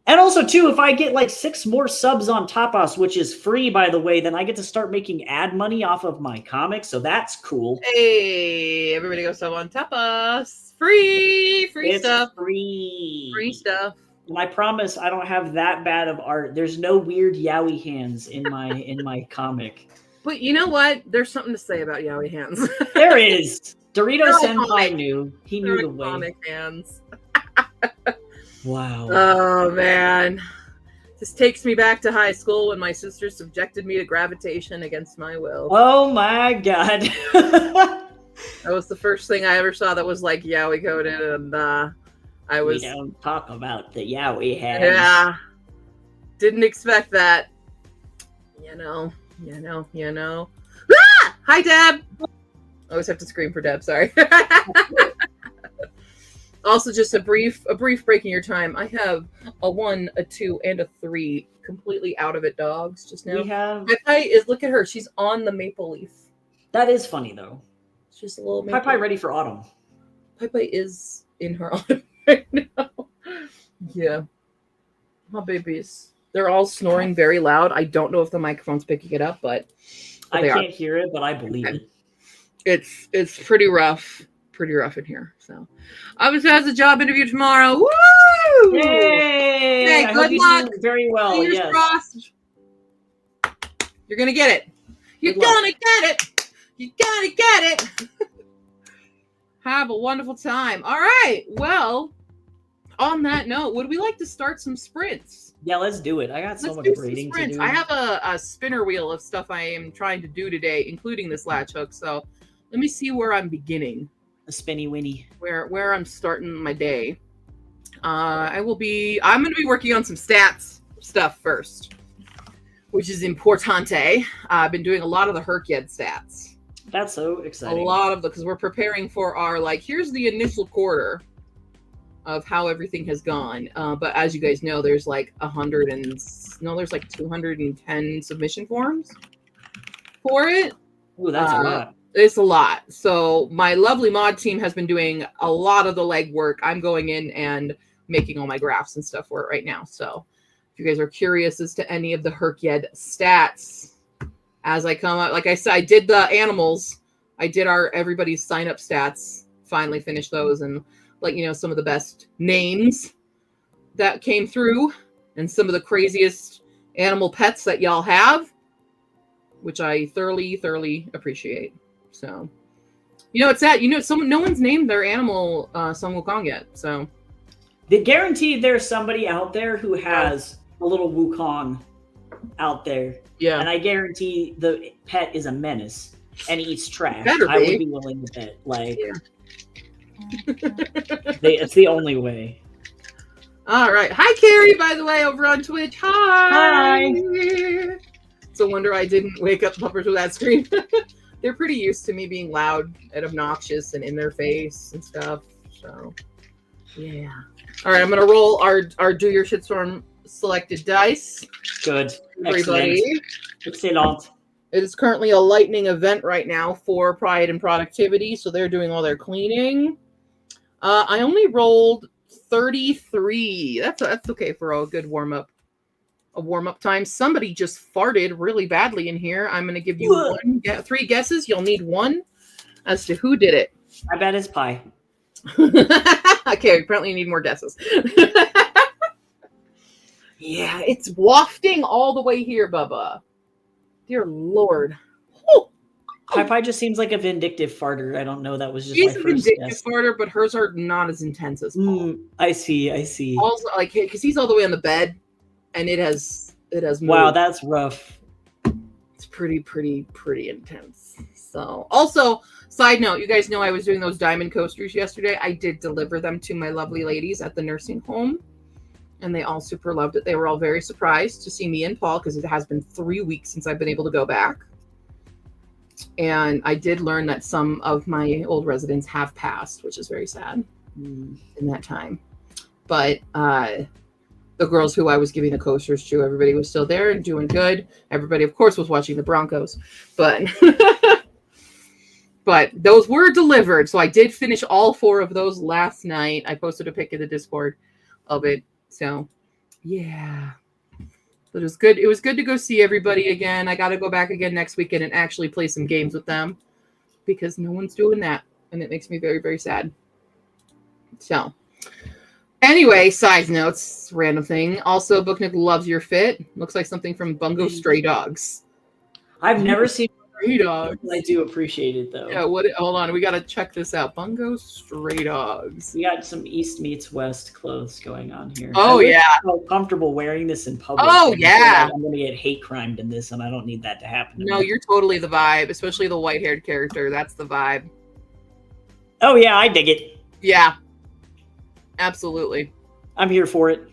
And also, too, if I get like 6 more subs on Tapas, which is free, by the way, then I get to start making ad money off of my comics. So that's cool.
Hey, everybody go sub on Tapas. Free stuff.
Free
stuff.
And I promise I don't have that bad of art. There's no weird yaoi hands in my comic.
But you know what? There's something to say about yaoi hands.
There is. Dorito Senpai knew. He knew the way.
Comic hands.
Wow.
Oh, man. This takes me back to high school when my sister subjected me to gravitation against my will.
Oh, my God.
That was the first thing I ever saw that was like yaoi coded, and I was...
We don't talk about the yaoi hands.
Yeah. Didn't expect that. You know. Ah! Hi, Deb. I always have to scream for Deb. Sorry. Also, just a brief break in your time. I have a 1, a 2, and a 3 completely out of it dogs just now.
We have.
Pi is, look at her. She's on the maple leaf.
That is funny though.
She's a little maple.
Pi ready for autumn.
Pi is in her autumn right now. Yeah. My babies. They're all snoring very loud. I don't know if the microphone's picking it up, but
I can't hear it, but I believe it.
It's pretty rough. Pretty rough in here. So obviously has a job interview tomorrow. Woo!
Yay!
Hey, good luck.
Very well.
Fingers
yes.
crossed. You're gonna get it. You're gonna get it. You gotta get it. Have a wonderful time. All right. Well, on that note, would we like to start some sprints?
Yeah, let's do it. I got so much grading to do.
I have a spinner wheel of stuff I am trying to do today, including this latch hook. So let me see where I'm beginning.
A spinny winny.
Where I'm starting my day. I'm going to be working on some stats stuff first, which is importante. I've been doing a lot of the Herkyed stats.
That's so exciting.
A lot of because we're preparing for our, here's the initial quarter of how everything has gone. But as you guys know, there's there's 210 submission forms for it.
Ooh, that's a lot.
It's a lot. So my lovely mod team has been doing a lot of the legwork. I'm going in and making all my graphs and stuff for it right now. So if you guys are curious as to any of the Herkyed stats, as I come up, like I said, I did the animals. I did everybody's sign up stats. Finally finished those and some of the best names that came through and some of the craziest animal pets that y'all have, which I thoroughly, thoroughly appreciate. So, it's that, no one's named their animal Sun Wukong yet. So
they guaranteed there's somebody out there who has a little Wukong out there.
Yeah.
And I guarantee the pet is a menace and eats trash.
I
would be willing to bet. It's the only way.
All right. Hi, Carrie, by the way, over on Twitch. Hi. It's a wonder I didn't wake up puppers with that scream. They're pretty used to me being loud and obnoxious and in their face and stuff. So, yeah. All right, I'm going to roll our Do Your Shitstorm selected dice.
Good.
Everybody.
Excellent.
It is currently a lightning event right now for Pride and Productivity, so they're doing all their cleaning. I only rolled 33. That's okay for a good warm-up. A warm-up time. Somebody just farted really badly in here. I'm going to give you 3 guesses. You'll need one as to who did it.
I bet it's Pi.
Okay, apparently you need more guesses. Yeah, it's wafting all the way here, Bubba. Dear Lord. Oh.
Pi just seems like a vindictive farter. I don't know. That was just
She's
my
a
first
vindictive
guess.
farter, but hers are not as intense as Paul.
I see.
Also, because he's all the way on the bed, and it has moved.
Wow, that's rough.
It's pretty intense. So, also, side note, you guys know I was doing those diamond coasters yesterday. I did deliver them to my lovely ladies at the nursing home, and they all super loved it. They were all very surprised to see me and Paul because it has been 3 weeks since I've been able to go back. And I did learn that some of my old residents have passed, which is very sad in that time. But the girls who I was giving the coasters to, everybody was still there and doing good. Everybody, of course, was watching the Broncos. But but those were delivered. So I did finish all 4 of those last night. I posted a pic in the Discord of it. So, yeah. But it was good. It was good to go see everybody again. I got to go back again next weekend and actually play some games with them because no one's doing that. And it makes me very, very sad. So, anyway, side notes, random thing. Also, Booknick loves your fit. Looks like something from Bungo Stray Dogs.
I've never seen
Stray Dogs.
I do appreciate it, though.
Yeah, hold on. We got to check this out. Bungo Stray Dogs.
We got some East meets West clothes going on here.
Oh, yeah.
I feel comfortable wearing this in public.
Oh, yeah.
I'm going to get hate crimed in this, and I don't need that to happen.
No, you're totally the vibe, especially the white-haired character. That's the vibe.
Oh, yeah, I dig it.
Yeah. Absolutely.
I'm here for it.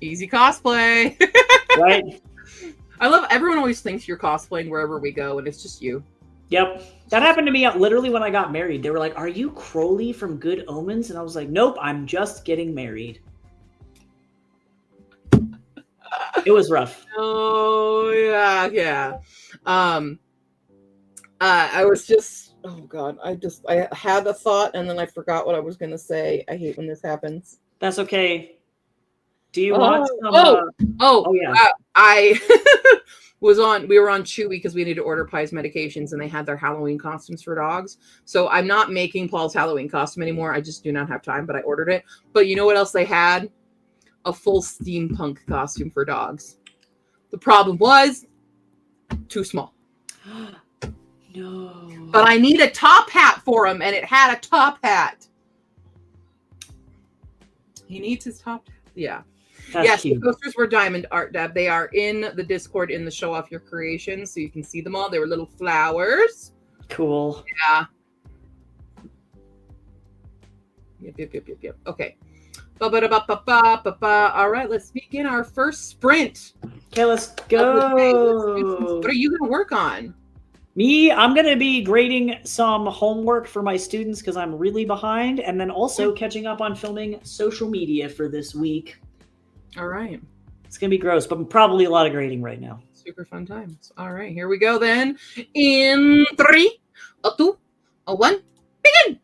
Easy cosplay.
Right?
I love everyone always thinks you're cosplaying wherever we go, and it's just you.
Yep. That happened to me literally when I got married. They were like, "Are you Crowley from Good Omens?" And I was like, "Nope, I'm just getting married." It was rough.
Oh yeah, yeah. I was just, oh god, I had a thought and then I forgot what I was gonna say. I hate when this happens.
That's okay. Do you want
Oh,
some?
oh, oh!
Oh yeah.
I we were on Chewy because we needed to order Pie's medications and they had their Halloween costumes for dogs. So I'm not making Paul's Halloween costume anymore. I just do not have time, but I ordered it. But you know what else they had? A full steampunk costume for dogs. The problem was too small.
No.
But I need a top hat for him, and it had a top hat. He needs his top hat. Yeah.
That's
yes,
cute.
the posters were diamond art, Deb. They are in the Discord in the Show Off Your Creations, so you can see them all. They were little flowers.
Cool.
Yeah. Yep. Okay. Ba-ba-da-ba-ba-ba-ba-ba. All right, let's begin our first sprint.
Okay, let's
of the day.
go.
What are you going to work on?
Me, I'm going to be grading some homework for my students because I'm really behind, and then also catching up on filming social media for this week.
All right.
It's going to be gross, but probably a lot of grading right now.
Super fun times. All right, here we go then. In 3, a 2, a 1, begin!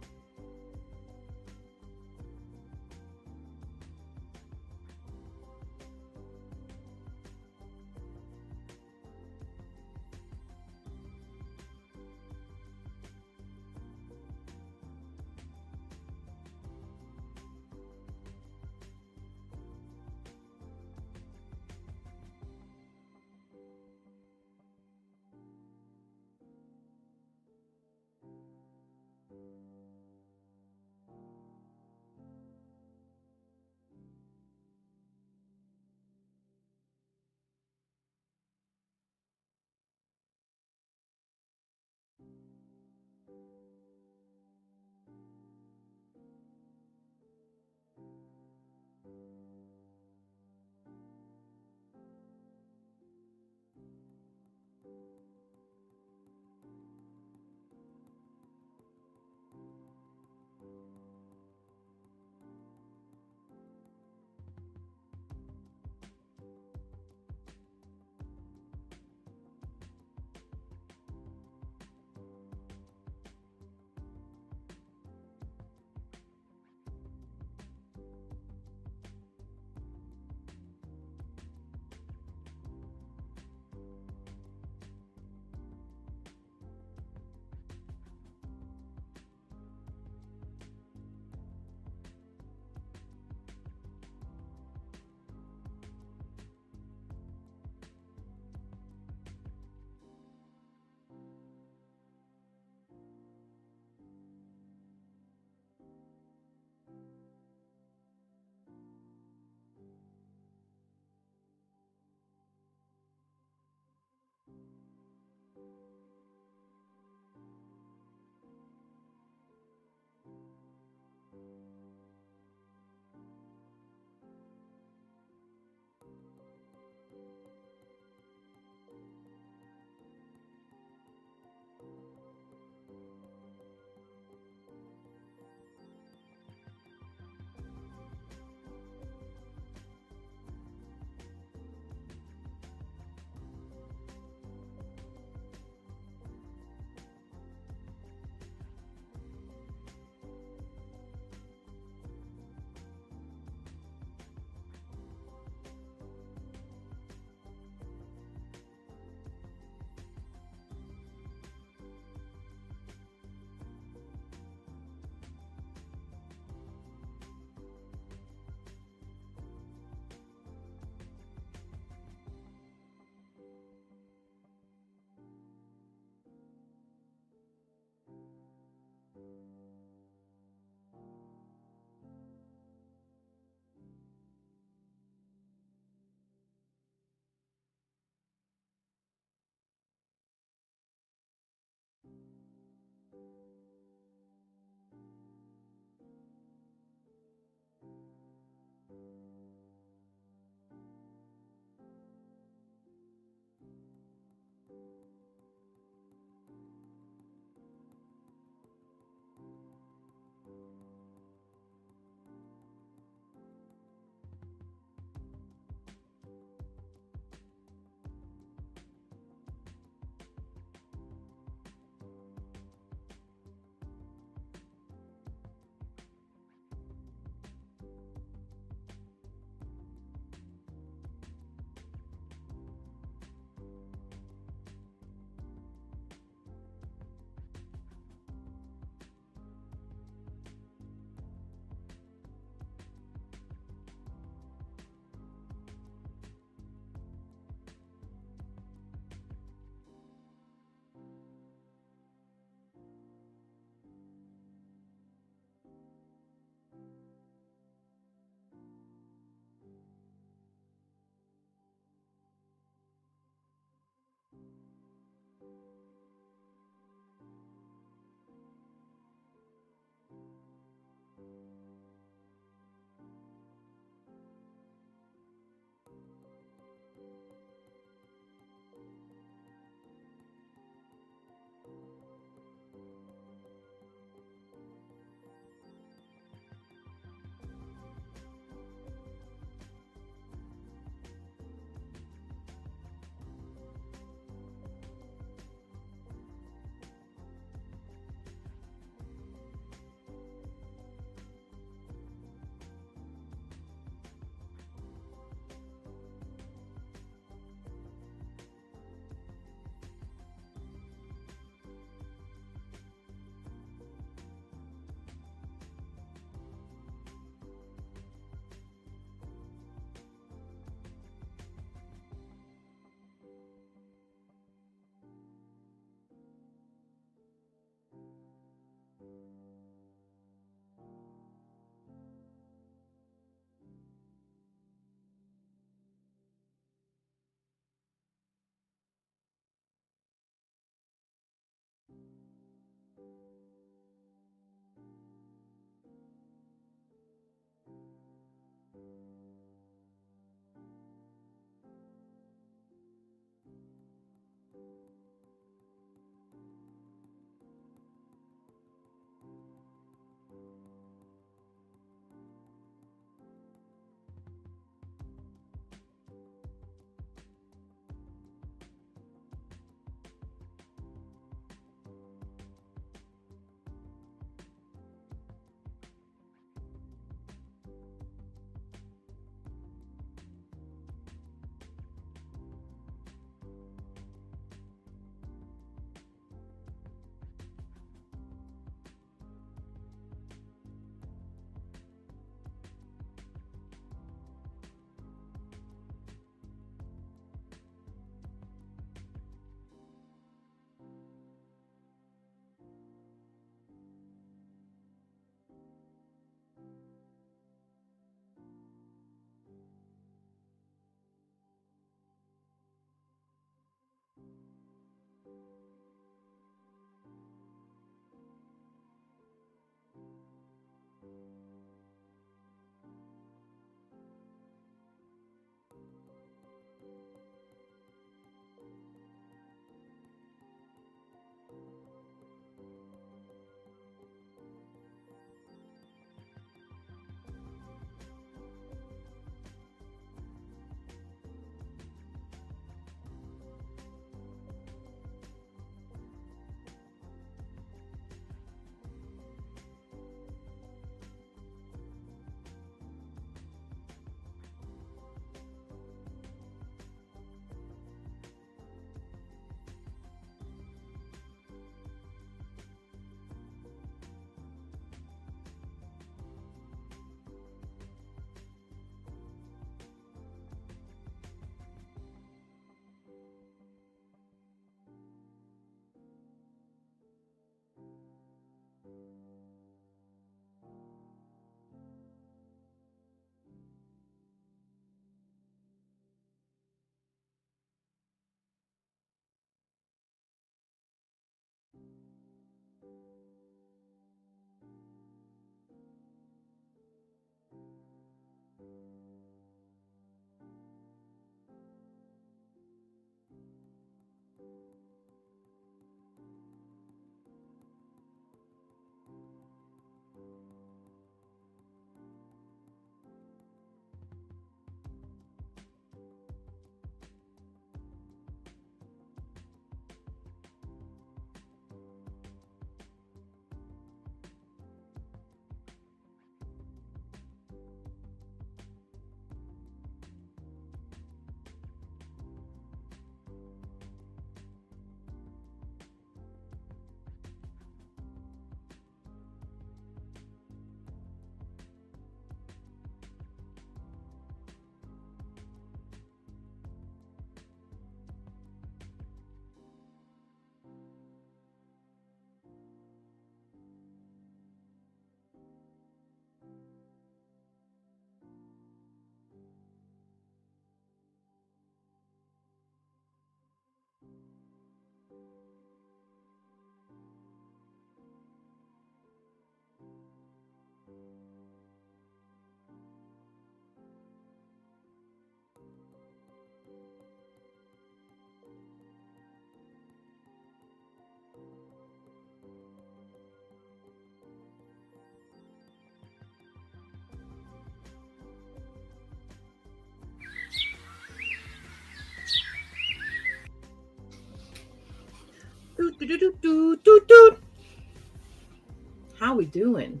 we doing?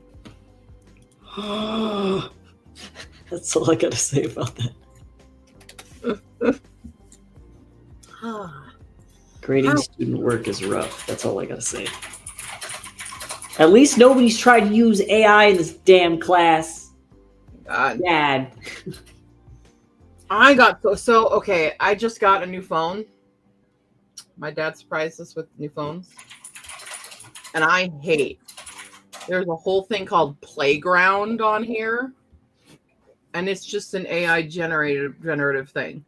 That's all I gotta say about that. Grading student work is rough. That's all I gotta say. At least nobody's tried to use AI in this damn class. Dad.
I got so okay. I just got a new phone. My dad surprised us with new phones, and I hate. There's a whole thing called Playground on here, and it's just an AI generative thing.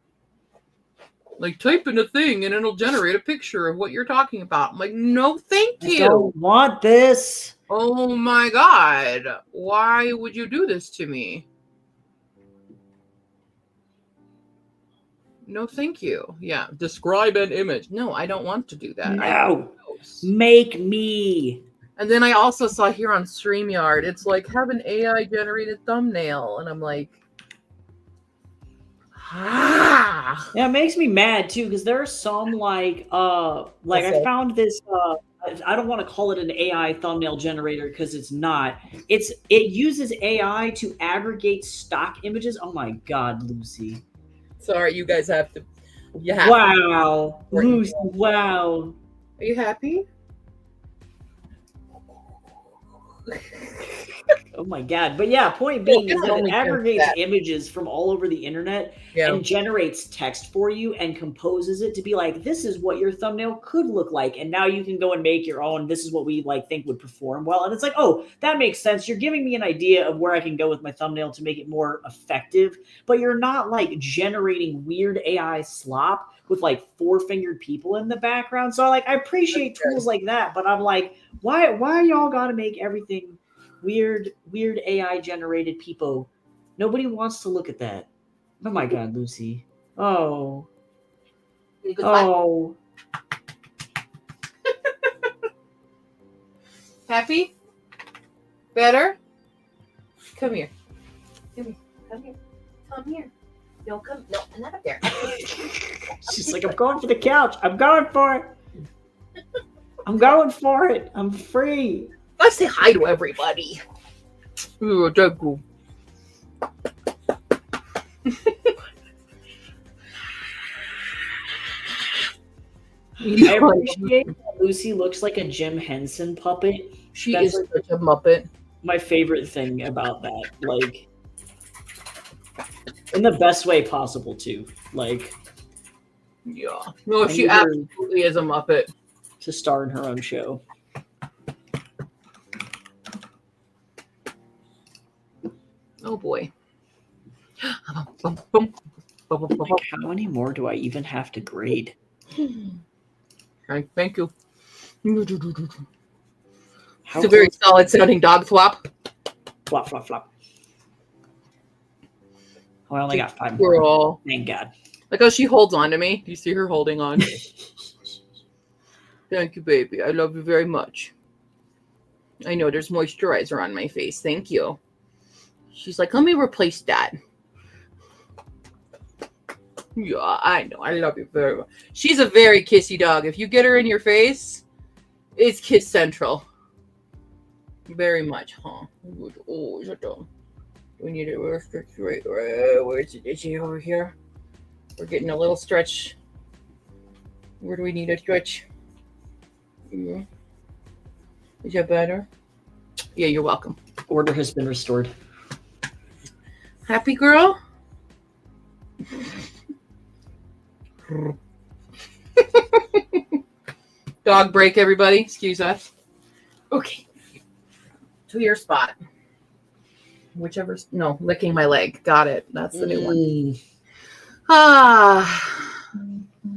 Like, type in a thing and it'll generate a picture of what you're talking about. I'm like, no, thank you.
I don't want this.
Oh my God. Why would you do this to me? No, thank you. Yeah. Describe an image. No, I don't want to do that.
No. Make me.
And then I also saw here on StreamYard, it's like, have an AI generated thumbnail. And I'm like,
Yeah, it makes me mad too, because there are some like I found this I don't want to call it an AI thumbnail generator because it's not. It uses AI to aggregate stock images. Oh my God, Lucy.
Sorry, you guys have to.
Wow. Lucy, wow.
Are you happy?
Oh my God. But yeah, point being is that it aggregates images from all over the internet and generates text for you and composes it to be like, this is what your thumbnail could look like. And now you can go and make your own. This is what we like think would perform well. And it's like, oh, that makes sense. You're giving me an idea of where I can go with my thumbnail to make it more effective, but you're not like generating weird AI slop with like four-fingered people in the background. So like, I appreciate tools like that, but I'm like, why y'all gotta make everything weird AI generated people? Nobody wants to look at that. Oh my God, Lucy. Oh.
Happy? Better? Come here. Come here. No, not up there.
She's like, I'm going for the couch. I'm going for it. I'm going for it. I'm free.
Let's say hi to everybody. Ooh, Jagu.
I appreciate that Lucy looks like a Jim Henson puppet.
She is like such a Muppet.
My favorite thing about that, like, in the best way possible, too. Like,
yeah. No, she absolutely is a Muppet.
To star in her own show.
Oh boy.
Like, how many more do I even have to grade?
Okay, thank you. It's a very solid sounding dog flop.
Flop, flop, flop. Oh, I only got 5
more.
Girl. Thank God.
Like how she holds on to me. Do you see her holding on? Thank you, baby. I love you very much. I know there's moisturizer on my face. Thank you. She's like, let me replace that. Yeah, I know. I love you very much. She's a very kissy dog. If you get her in your face, it's kiss central. Very much, huh? Oh, is it done? We need a stretch right. Where is it? Is she over here? We're getting a little stretch. Where do we need a stretch? Yeah. Is that better? Yeah, you're welcome.
Order has been restored.
Happy girl? Dog break, everybody. Excuse us. Okay. To your spot. Whichever's... No, licking my leg. Got it. That's the new one.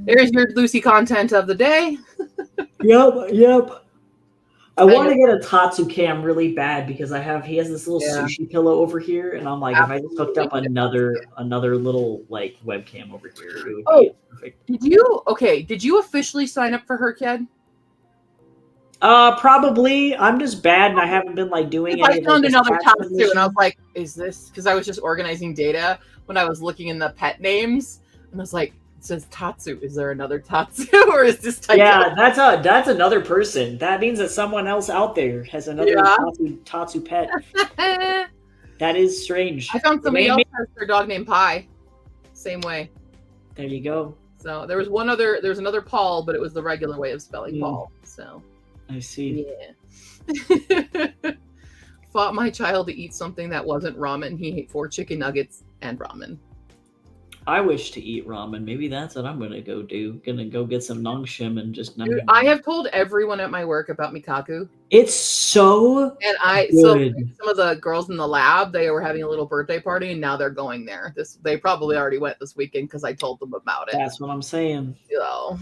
There's your Lucy content of the day.
Yep. I want to get a Tatsu cam really bad because he has this little sushi pillow over here, and I'm like, if I just hooked up another little like webcam over here, it would be perfect.
Did you officially sign up for her, kid?
Probably. I'm just bad, and I haven't been like doing
I found another Tatsu, and I was like, is this? Because I was just organizing data when I was looking in the pet names, and I was like, It says Tatsu. Is there another Tatsu, or is this Taiko?
Yeah, that's another person. That means that someone else out there has another
Yeah.
Tatsu pet.
I
That is strange.
found somebody else has their dog named Pi. Same way.
There you go.
So there's another Paul, but it was the regular way of spelling Paul. So
I see.
yeah. Fought my child to eat something that wasn't ramen. He ate 4 chicken nuggets and ramen.
I wish to eat ramen. Maybe that's what I'm gonna go do. Gonna go get some nongshim and just.
Dude, I have told everyone at my work about Mikaku.
It's so
And some of the girls in the lab, they were having a little birthday party, and now they're going there. They probably already went this weekend because I told them about it.
That's what I'm saying.
So.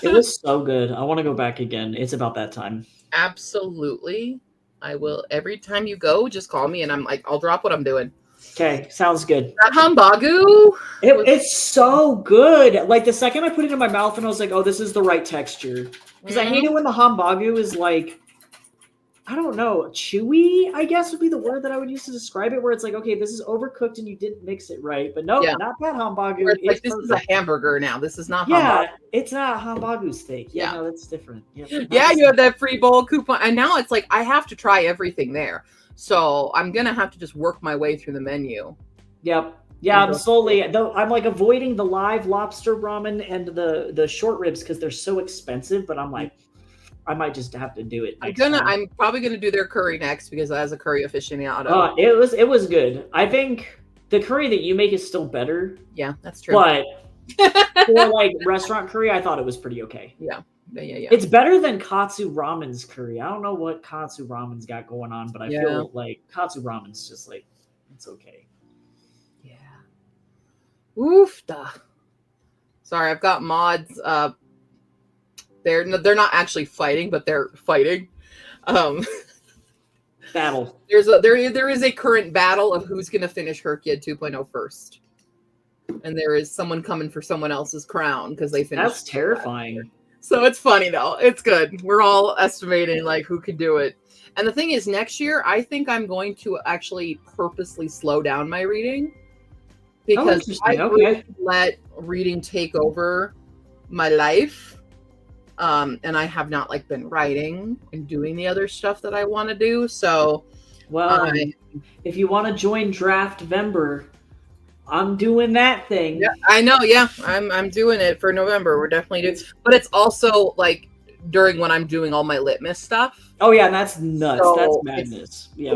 It was so good. I want to go back again. It's about that time.
Absolutely. I will. Every time you go, just call me, and I'm like, I'll drop what I'm doing.
Okay, sounds good.
That hambagu.
It's so good. Like the second I put it in my mouth, and I was like, "Oh, this is the right texture." Because I hate it when the hambagu is like, I don't know, chewy. I guess would be the word that I would use to describe it. Where it's like, okay, this is overcooked, and you didn't mix it right. But no, not that hambagu.
It's like this is a hamburger now. This is not.
Yeah,
hambagu.
It's not hambagu steak. Yeah, no, that's different.
Yeah, you have that free bowl coupon, and now it's like I have to try everything there. So I'm gonna have to just work my way through the menu.
Yep. Yeah, I'm slowly. Though I'm like avoiding the live lobster ramen and the short ribs because they're so expensive. But I'm like, I might just have to do it.
I'm probably gonna do their curry next because as a curry aficionado,
it was good. I think the curry that you make is still better.
Yeah, that's true.
But for like restaurant curry, I thought it was pretty okay.
Yeah.
It's better than Katsu Ramen's curry. I don't know what Katsu Ramen's got going on, but I feel like Katsu Ramen's just like, it's okay.
Yeah. Oof da. Sorry, I've got mods. They're not actually fighting, but they're fighting.
Battle.
There is a current battle of who's going to finish Herkid 2.0 first. And there is someone coming for someone else's crown because they finished.
That's terrifying.
So it's funny though. It's good. We're all estimating like who could do it. And the thing is, next year, I think I'm going to actually purposely slow down my reading because I really let reading take over my life. And I have not like been writing and doing the other stuff that I want to do. So,
well, if you want to join Draftvember, I'm doing that thing.
Yeah, I know. Yeah, I'm doing it for November. We're definitely doing, but it's also like during when I'm doing all my litmus stuff.
Oh yeah, that's nuts. So that's madness. Yeah.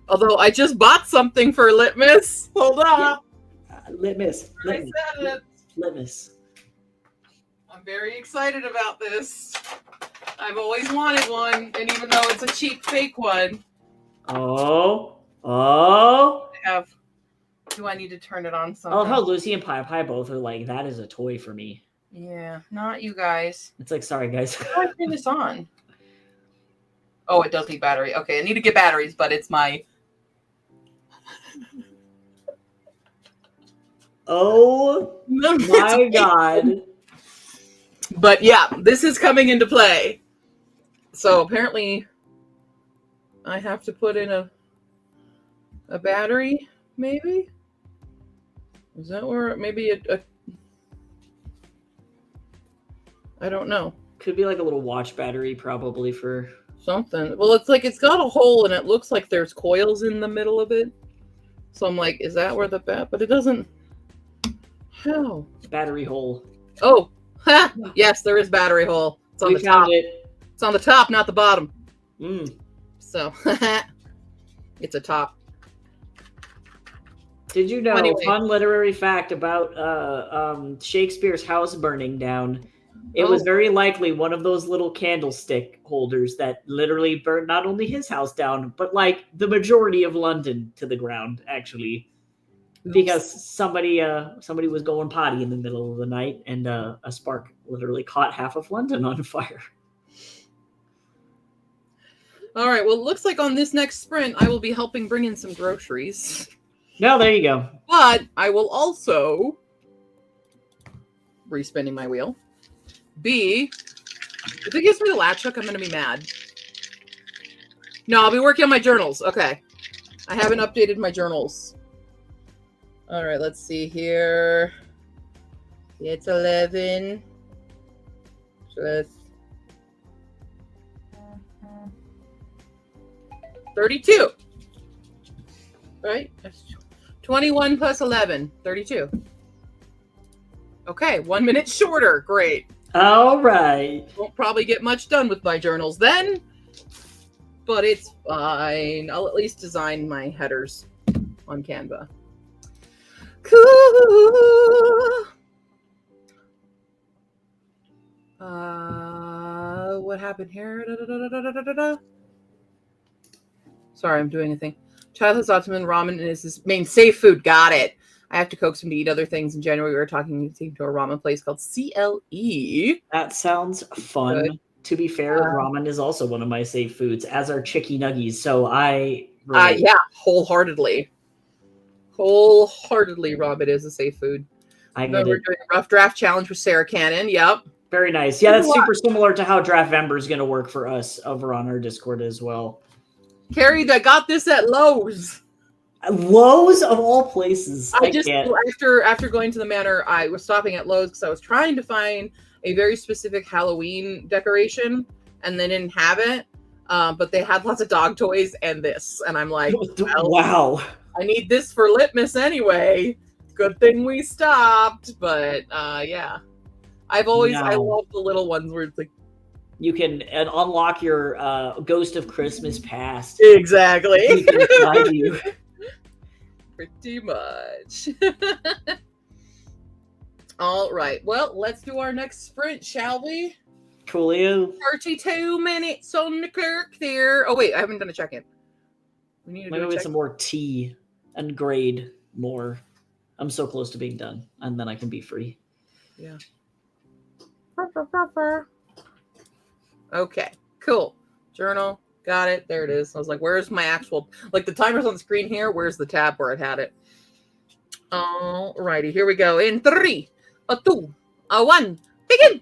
Although I just bought something for litmus. Hold on.
Litmus.
I said it.
Litmus.
I'm very excited about this. I've always wanted one, and even though it's a cheap fake one.
Oh.
Do I need to turn it on
somehow? Oh, how Lucy and Pie both are like, that is a toy for me.
Yeah, not you guys.
It's like, sorry, guys.
How do I turn this on? Oh, it does need battery. Okay, I need to get batteries, but it's my...
Oh, my God.
But yeah, this is coming into play. So apparently, I have to put in a battery, maybe? Is that where maybe I don't know.
Could be like a little watch battery probably for
something. Well, it's like it's got a hole and it looks like there's coils in the middle of it. So I'm like, is that where the but it doesn't. How?
Battery hole.
Oh, ha! Yes, there is battery hole. It's on the top. It's on the top, not the bottom. So it's a top.
Did you know, fun literary fact about Shakespeare's house burning down? It was very likely one of those little candlestick holders that literally burned not only his house down, but like the majority of London to the ground, actually. Because somebody was going potty in the middle of the night and a spark literally caught half of London on fire.
All right, well, it looks like on this next sprint, I will be helping bring in some groceries.
No, there you go.
But I will also respinning my wheel. B, if it gives me the latch hook, I'm going to be mad. No, I'll be working on my journals. Okay. I haven't updated my journals. All right, let's see here. It's 11 plus 32. Right? That's 21 plus 11, 32. Okay, 1 minute shorter. Great.
All right.
Won't probably get much done with my journals then, but it's fine. I'll at least design my headers on Canva. Cool. What happened here? Sorry, I'm doing a thing. Childhood Ottoman ramen is his main safe food. Got it. I have to coax him to eat other things. In January, we were talking to a ramen place called CLE.
That sounds fun.
Good.
To be fair, ramen is also one of my safe foods, as are chicky nuggies. So I relate.
Yeah, wholeheartedly. Wholeheartedly, ramen is a safe food.
I
Remember,
get
we're
it.
doing a rough draft challenge with Sarah Cannon. Yep.
Very nice. Yeah, that's super similar to how Draft is going to work for us over on our Discord as well.
Carrie, I got this at Lowe's.
Lowe's of all places.
I just after going to the manor, I was stopping at Lowe's because I was trying to find a very specific Halloween decoration, and they didn't have it. But they had lots of dog toys and this, and I'm like, well,
wow,
I need this for litmus anyway. Good thing we stopped, but yeah, I love the little ones where it's like
you can unlock your Ghost of Christmas Past.
Exactly.
You.
Pretty much. All right. Well, let's do our next sprint, shall we?
Coolio.
32 minutes on the clock there. Oh, wait. I haven't done a check-in. We need to
maybe some more tea and grade more. I'm so close to being done, and then I can be free.
Yeah. Okay. Cool. Journal. Got it. There it is. I was like, where's my actual... Like, the timer's on the screen here. Where's the tab where it had it? All righty. Here we go. In 3, 2, 1. Begin!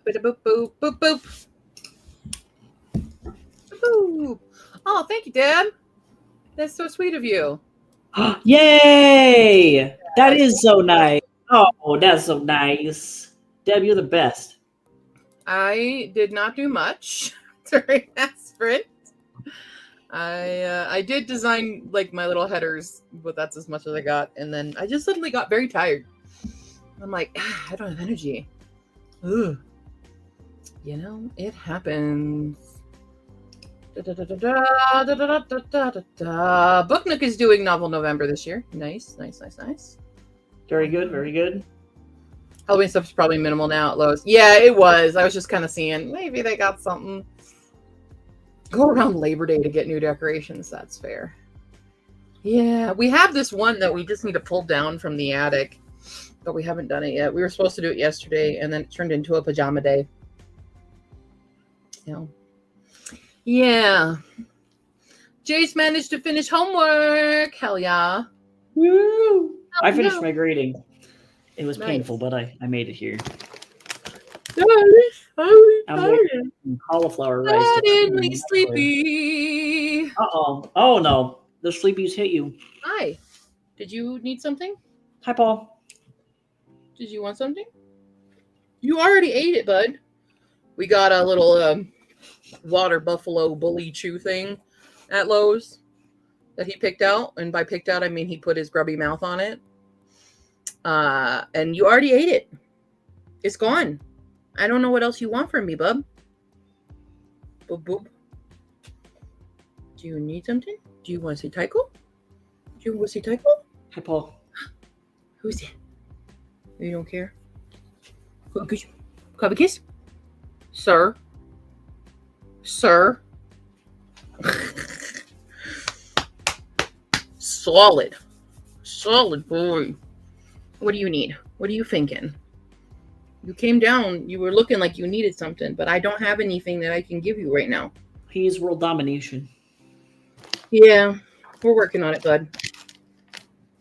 Boop, boop, boop, boop. Boop. Oh, thank you, Dad. That's so sweet of you.
Yay! That is so nice. Oh, that's so nice. Deb, you're the best.
I did not do much during that sprint. I did design like my little headers, but that's as much as I got. And then I just suddenly got very tired. I'm like, I don't have energy. Ugh. You know, it happens. Book Nook is doing Novel November this year. Nice.
Very good, very good.
Halloween stuff's probably minimal now at Lowe's. Yeah, it was. I was just kind of seeing maybe they got something. Go around Labor Day to get new decorations. That's fair. Yeah, we have this one that we just need to pull down from the attic, but we haven't done it yet. We were supposed to do it yesterday, and then it turned into a pajama day. Yeah. Jace managed to finish homework. Hell yeah.
Woo! I finished my grading. It was
Nice.
painful, but I made it here.
I'm
making cauliflower rice.
suddenly sleepy.
Uh-oh. Oh, no. The sleepies hit you.
Hi. Did you need something?
Hi, Paul.
Did you want something? You already ate it, bud. We got a little water buffalo bully chew thing at Lowe's that he picked out. And by picked out, I mean he put his grubby mouth on it. And you already ate it. It's gone. I don't know what else you want from me, bub. Boop, boop. Do you need something? Do you want to see Tycho? Do you want to see Tycho?
Hi, Paul.
Who's it? You don't care? Could you have a kiss? Sir? Sir? Solid. Solid boy. What do you need? What are you thinking? You came down, you were looking like you needed something, but I don't have anything that I can give you right now.
He's world domination.
Yeah, we're working on it, bud.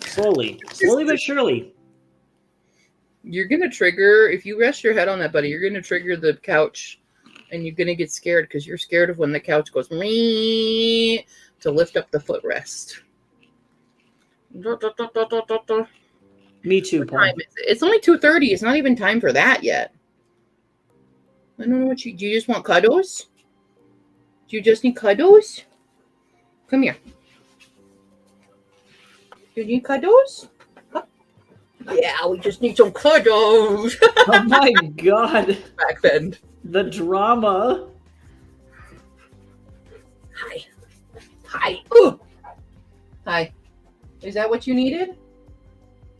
Slowly but surely.
You're going to trigger, if you rest your head on that, buddy, you're going to trigger the couch, and you're going to get scared because you're scared of when the couch goes me to lift up the footrest.
Me too,
What
Paul.
time is it? It's only 2:30. It's not even time for that yet. I don't know what do you just want cuddles? Do you just need cuddles? Come here. You need cuddles? Huh? Yeah, we just need some cuddles.
Oh my god.
Back bend.
The drama.
Hi. Hi. Ooh. Hi. Is that what you needed?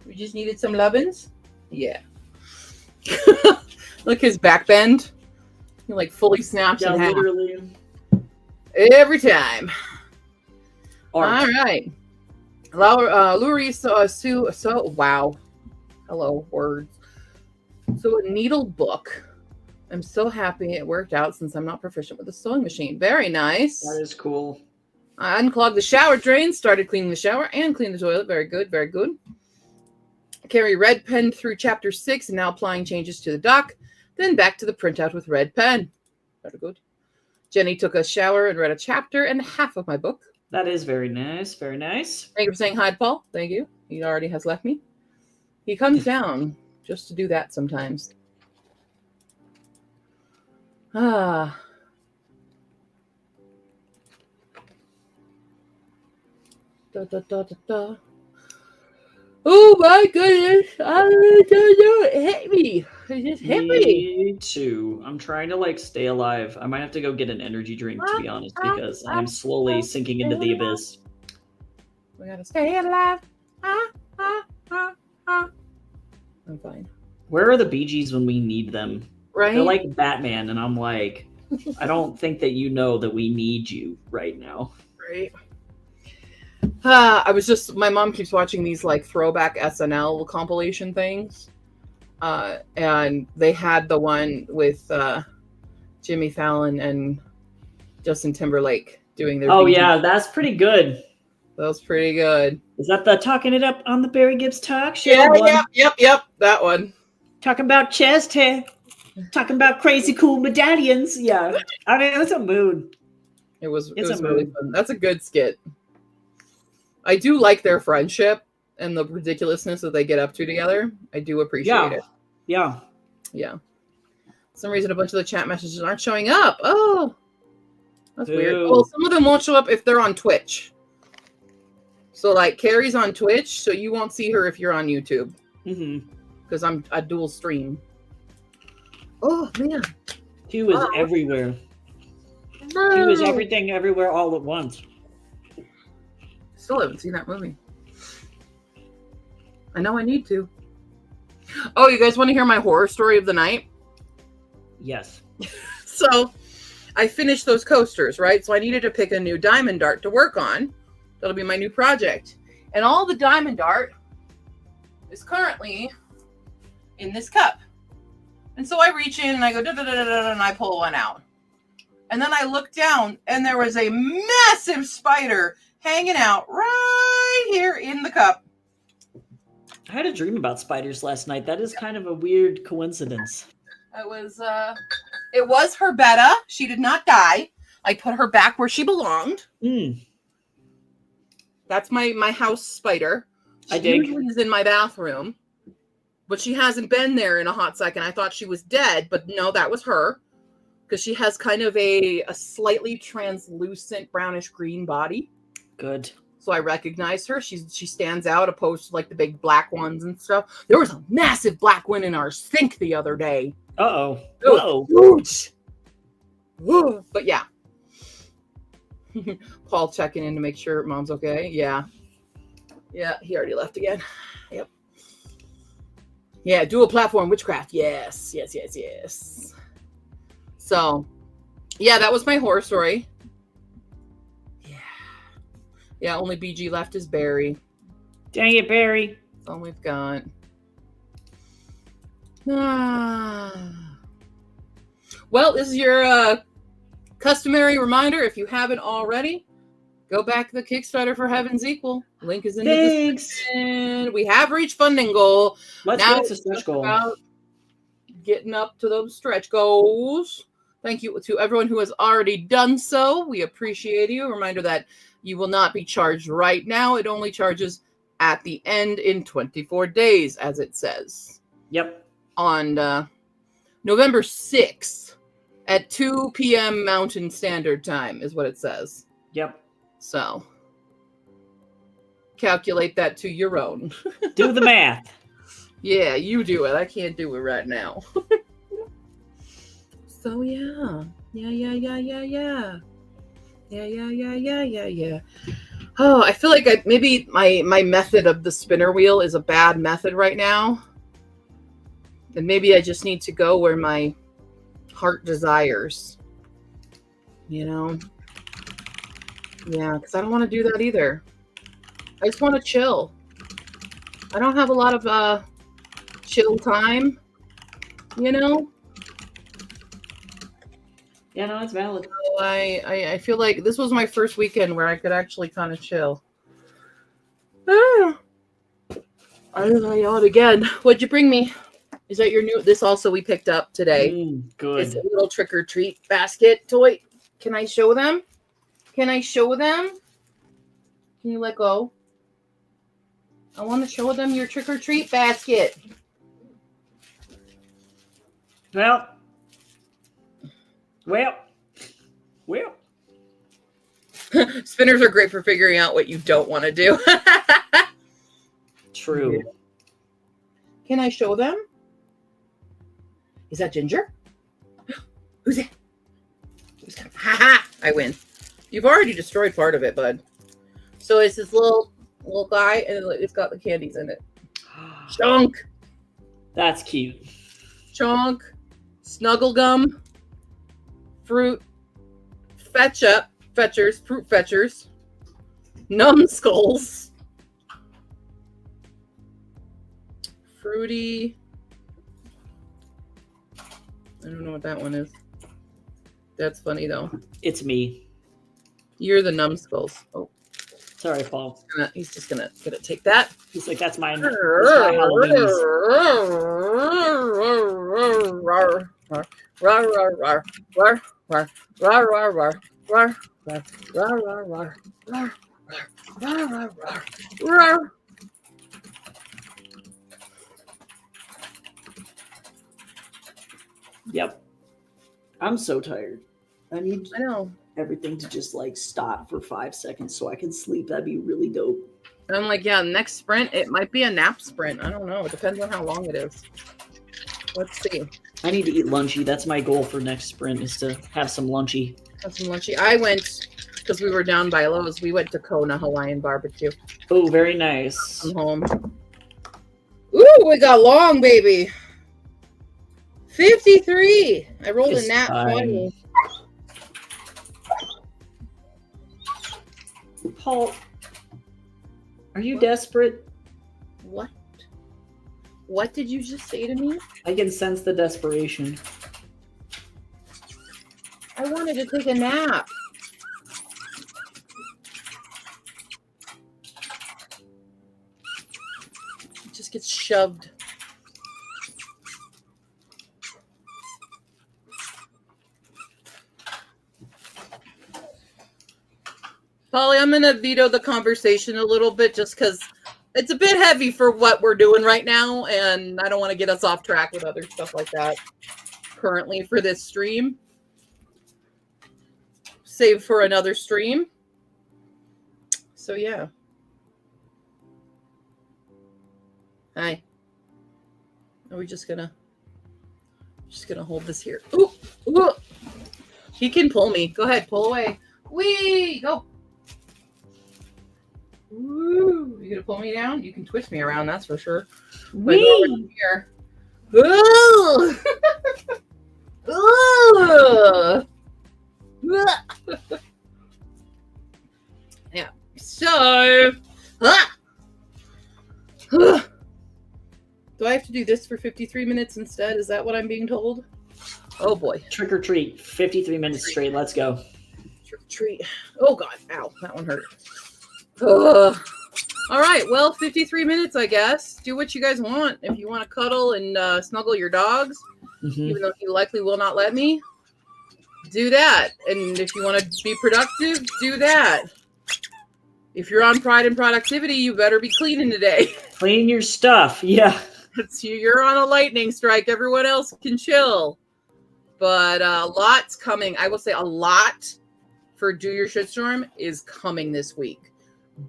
We just needed some lovin's? Yeah. Look, his back bend. He like fully snaps
Yeah,
in half.
literally.
Every time.
Art.
All right. Luri wow. Hello, words. So a needle book. I'm so happy it worked out since I'm not proficient with a sewing machine. Very nice.
That is cool.
I unclogged the shower drain, started cleaning the shower, and cleaned the toilet. Very good, very good. Carry red pen through chapter 6 and now applying changes to the doc. Then back to the printout with red pen. Very good. Jenny took a shower and read a chapter and half of my book.
That is very nice. Very nice.
Thank you for saying hi to Paul. Thank you. He already has left me. He comes down just to do that sometimes. Ah. Da, da, da, da, da. Oh my goodness. I don't know. It hit me. It just hit me.
Me too. I'm trying to like stay alive. I might have to go get an energy drink to be honest, because I'm slowly sinking into the abyss.
We gotta stay alive. I'm fine.
Where are the Bee Gees when we need them?
Right?
They're like Batman, and I'm like, I don't think that you know that we need you right now.
Right. My mom keeps watching these like throwback SNL compilation things. And they had the one with Jimmy Fallon and Justin Timberlake doing their.
Oh
Bee Gees.
yeah, that's pretty good.
That was pretty good.
Is that the Talking It Up on the Barry Gibbs Talk Show?
Yeah, yep, that one.
Talking about chest hair. Talking about crazy cool medallions. Yeah. I mean, it's a mood.
It was
It's a
really
mood.
fun. That's a good skit. I do like their friendship and the ridiculousness that they get up to together. I do appreciate it.
Yeah.
Yeah. For some reason, a bunch of the chat messages aren't showing up. Oh, that's weird.
Ooh.
Well, some of them won't show up if they're on Twitch. So, like, Carrie's on Twitch, so you won't see her if you're on YouTube. Because I'm a dual stream. Oh, man.
Hugh is everywhere. Hugh is everything everywhere all at once.
Still haven't seen that movie. I know I need to. Oh, you guys want to hear my horror story of the night?
Yes.
So, I finished those coasters, right? So I needed to pick a new diamond dart to work on. That'll be my new project. And all the diamond dart is currently in this cup. And so I reach in and I go, da, da, da, da, da, and I pull one out. And then I look down and there was a massive spider hanging out right here in the cup.
I had a dream about spiders last night. That is kind of a weird coincidence.
It was her betta. She did not die. I put her back where she belonged. That's my house spider. She usually is in my bathroom, but she hasn't been there in a hot second. I thought she was dead, but no, that was her, because she has kind of a slightly translucent brownish green body.
Good.
So I recognized her. She stands out opposed to like the big black ones and stuff. There was a massive black one in our sink the other day.
Uh-oh.
Whoa. Huge. Whoa. But yeah. Paul checking in to make sure mom's okay. Yeah. Yeah, he already left again. Yep. Yeah, dual platform witchcraft. Yes. So, yeah, that was my horror story. Yeah, only BG left is Barry.
Dang it, Barry.
That's all we've got. Well, this is your customary reminder. If you haven't already, go back to the Kickstarter for Heaven's Equal. Link is in the description. We have reached funding goal.
Let's
now
get to stretch goal.
About getting up to those stretch goals. Thank you to everyone who has already done so. We appreciate you. A reminder that you will not be charged right now. It only charges at the end in 24 days, as it says.
Yep.
On November 6th at 2 p.m. Mountain Standard Time is what it says.
Yep.
So, calculate that to your own.
Do the math.
Yeah, you do it. I can't do it right now. So, yeah. Yeah. Oh, I feel like maybe my method of the spinner wheel is a bad method right now. And maybe I just need to go where my heart desires. You know? Yeah, because I don't want to do that either. I just want to chill. I don't have a lot of chill time. You know?
Yeah, no, it's valid.
So I feel like this was my first weekend where I could actually kind of chill. I don't know, yell it again. What'd you bring me? Is that your new? This also we picked up today.
Good.
It's a little trick or treat basket toy. Can I show them? Can you let go? I want to show them your trick or treat basket.
Well.
Spinners are great for figuring out what you don't want to do.
True.
Can I show them? Is that Ginger? Who's it? Ha! I win. You've already destroyed part of it, bud. So it's this little guy, and it's got the candies in it. Chunk.
That's cute.
Chunk. Snuggle gum. Fruit. Fruit fetchers. Numbskulls. Fruity. I don't know what that one is. That's funny though.
It's me.
You're the numbskulls. Oh,
sorry, Paul.
He's just gonna take that.
He's like, that's my Halloweenies.
Rar, rar, rar, rar, rar, rar, rar, rar, rar, rar, rar, rar, rar, rar, rar, rar, rar, rar, rar.
Yep. I'm so tired. I need
I know.
everything to just like stop for 5 seconds so I can sleep. That'd be really dope.
I'm like, yeah, next sprint, it might be a nap sprint. I don't know. It depends on how long it is. Let's see.
I need to eat lunchy. That's my goal for next sprint is to have some lunchy.
Have some lunchy. I went, because we were down by Lowe's, we went to Kona Hawaiian Barbecue.
Oh, very nice.
I'm home. Ooh, we got long, baby. 53. I rolled a nat 20.
Paul, are you desperate?
What? What did you just say to me?
I can sense the desperation.
I wanted to take a nap. It just gets shoved. Polly, I'm going to veto the conversation a little bit just because it's a bit heavy for what we're doing right now, and I don't want to get us off track with other stuff like that currently for this stream. Save for another stream. So, yeah. Hi. Are we just gonna hold this here? Ooh, ooh. He can pull me. Go ahead, pull away. Wee, go. Ooh, you gonna pull me down? You can twist me around, that's for sure.
Wee.
Here. Ooh. Ooh. Yeah. So, do I have to do this for 53 minutes instead? Is that what I'm being told? Oh boy.
Trick or treat. 53 minutes straight. Let's go.
Trick or treat. Oh god. Ow. That one hurt. Ugh. All right. Well, 53 minutes, I guess. Do what you guys want. If you want to cuddle and snuggle your dogs, even though you likely will not let me, do that. And if you want to be productive, do that. If you're on Pride and Productivity, you better be cleaning today.
Clean your stuff. Yeah.
You're on a lightning strike. Everyone else can chill. But lots coming. I will say a lot for Do Your Shitstorm is coming this week.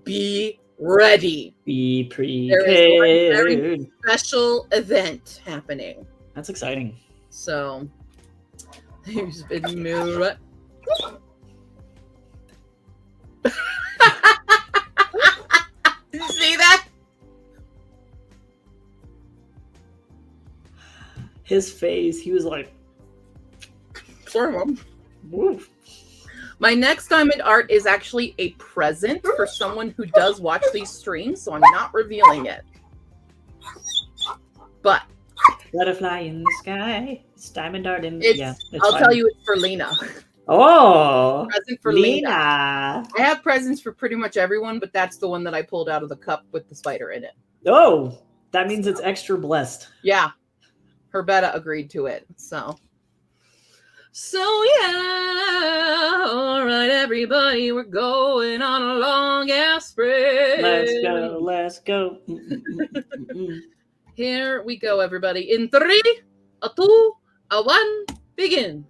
Be ready.
Be prepared.
There is one very special event happening.
That's exciting.
So, there's been more. Did you see that?
His face, he was like,
Woof. My next diamond art is actually a present for someone who does watch these streams, so I'm not revealing it. But
butterfly in the sky, it's diamond art in the
I'll tell you it's for Lena.
Oh,
present for Lena. I have presents for pretty much everyone, but that's the one that I pulled out of the cup with the spider in it.
Oh, that means it's extra blessed.
Yeah. Her beta agreed to it. So yeah. All right, everybody, we're going on a long ass sprint.
Let's go.
Here we go, everybody. In 3, a 2, a 1, begin.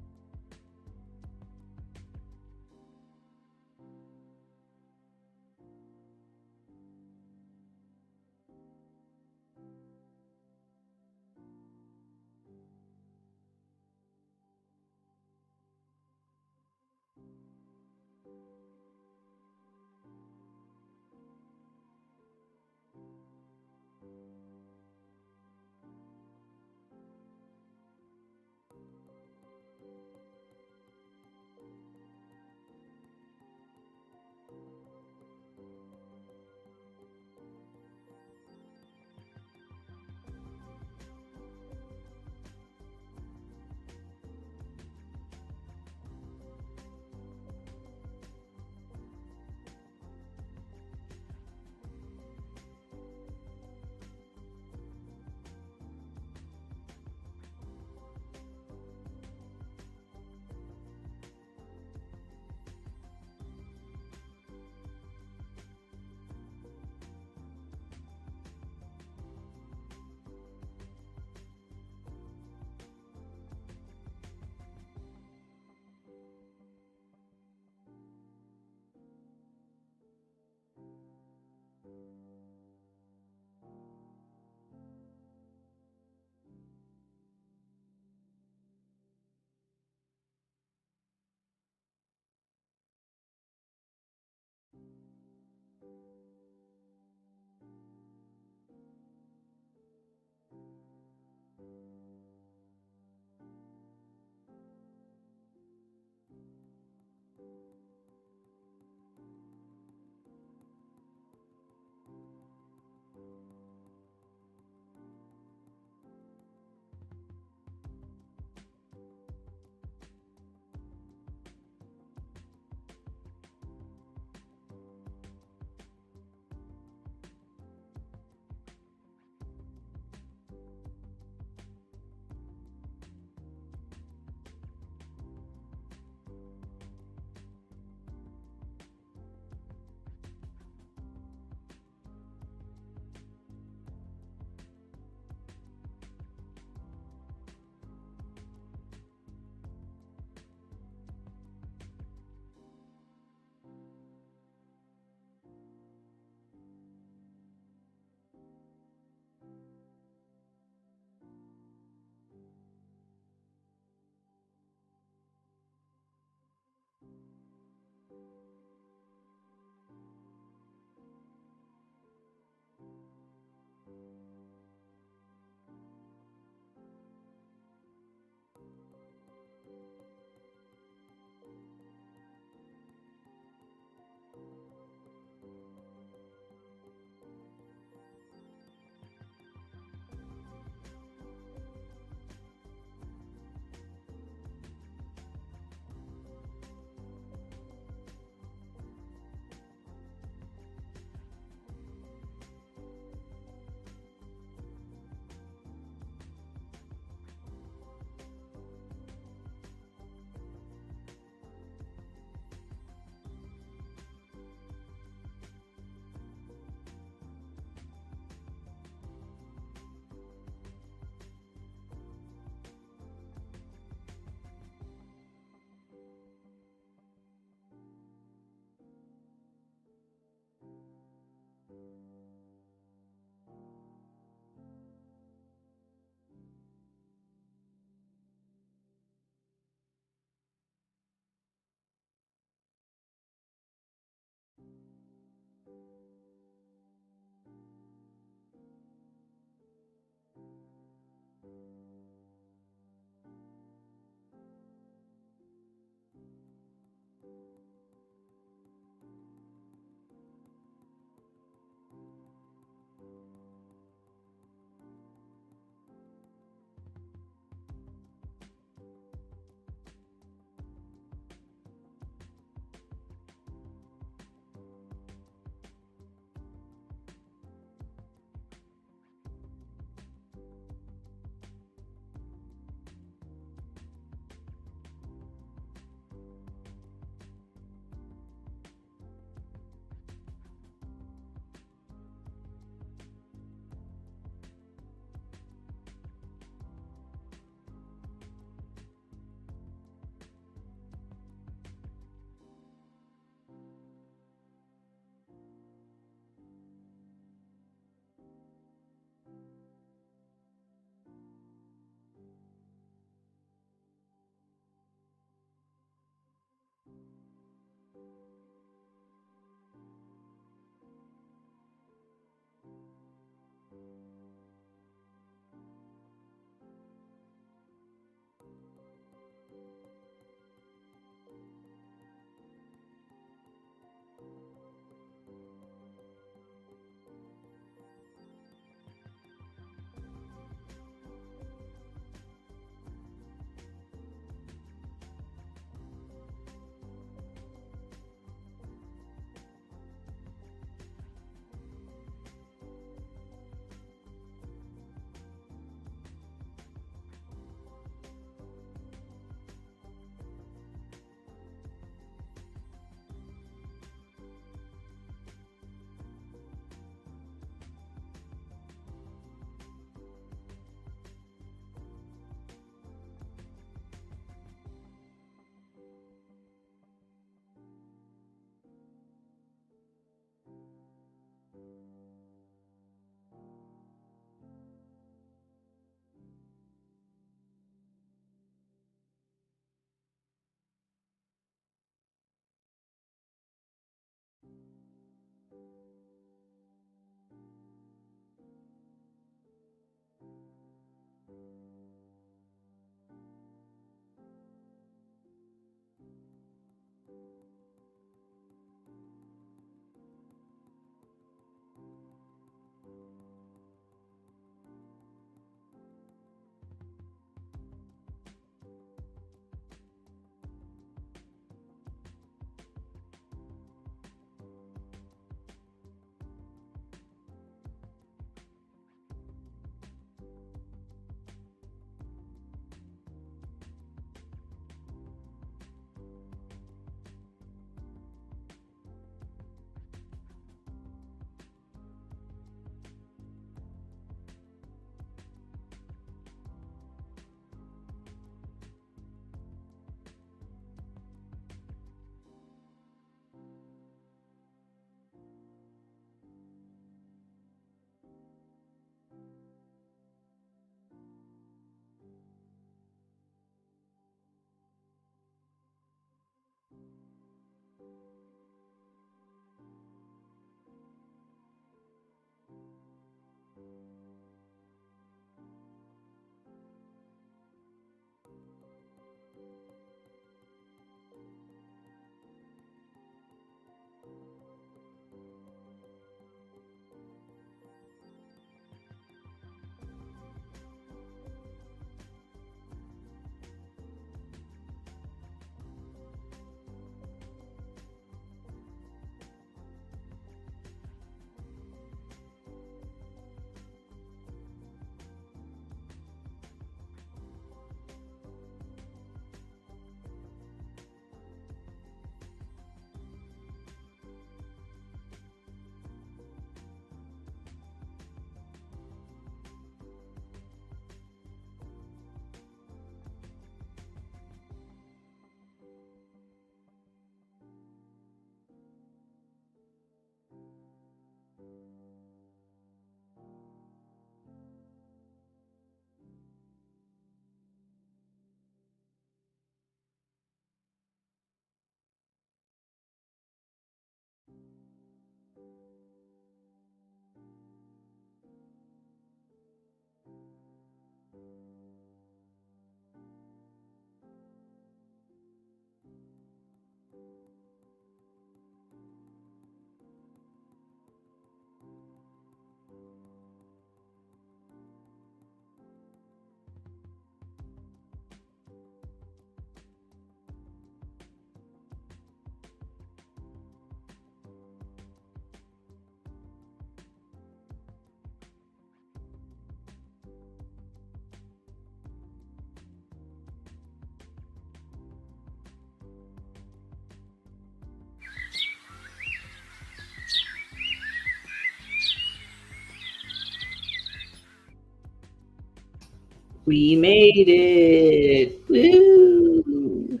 We made it. Woo!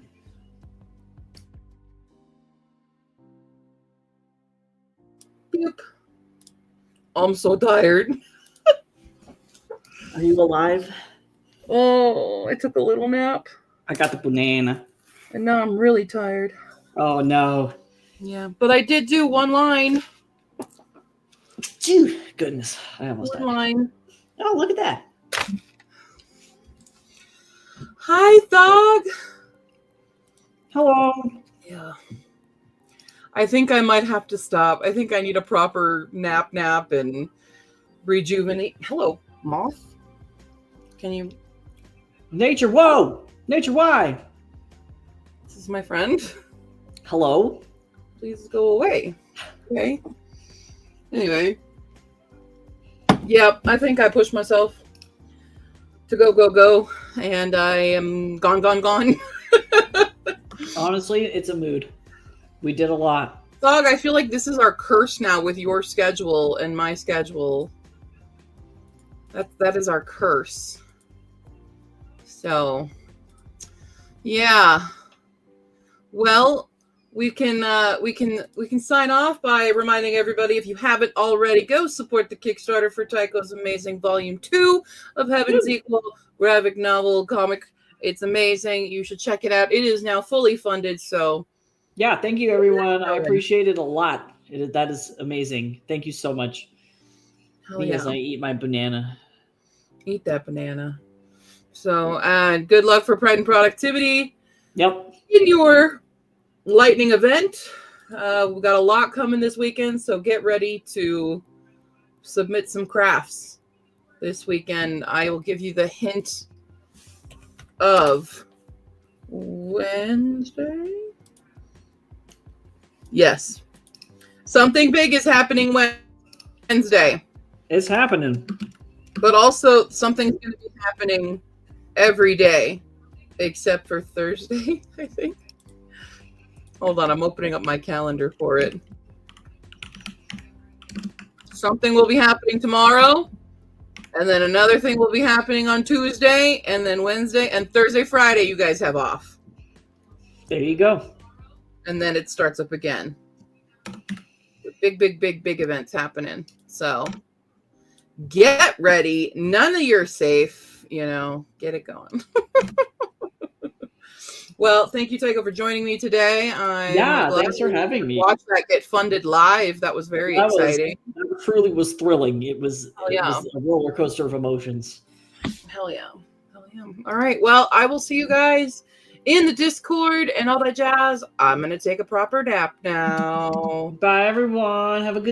Yep. I'm so tired.
Are you alive?
Oh, I took a little nap.
I got the banana.
And now I'm really tired.
Oh no.
Yeah, but I did do one line.
Phew, goodness, I almost
One
died.
line.
Oh, look at that.
Hi, Thog.
Hello.
Yeah. I think I might have to stop. I think I need a proper nap and rejuvenate. Hello, moth. Can you?
Nature, whoa! Nature, why?
This is my friend.
Hello?
Please go away. Okay. Anyway. Yep, I think I pushed myself to go, and I am gone.
Honestly, it's a mood. We did a lot.
Dog, I feel like this is our curse now with your schedule and my schedule. That is our curse. So, yeah. Well, we can sign off by reminding everybody, if you haven't already, go support the Kickstarter for Tycho's amazing Volume 2 of Heaven's Equal graphic novel comic. It's amazing. You should check it out. It is now fully funded, so
Yeah, thank you, everyone. I appreciate it a lot. That is amazing. Thank you so much.
Hell
As
yeah.
I eat my banana.
Eat that banana. So, good luck for Pride and Productivity.
Yep.
In your lightning event. We've got a lot coming this weekend, so get ready to submit some crafts this weekend. I will give you the hint of Wednesday. Yes. Something big is happening Wednesday.
It's happening.
But also something's going to be happening every day except for Thursday, I think. Hold on, I'm opening up my calendar for it. Something will be happening tomorrow, and then another thing will be happening on Tuesday, and then Wednesday, and Thursday, Friday, you guys have off.
There you go.
And then it starts up again. Big events happening. So get ready. None of you are safe. Get it going. Well, thank you, Tycho, for joining me today.
Thanks for having me.
Watch that get funded live. That was very exciting.
That truly was thrilling. It was a roller coaster of emotions.
Hell yeah. All right. Well, I will see you guys in the Discord and all that jazz. I'm going to take a proper nap now.
Bye, everyone. Have a good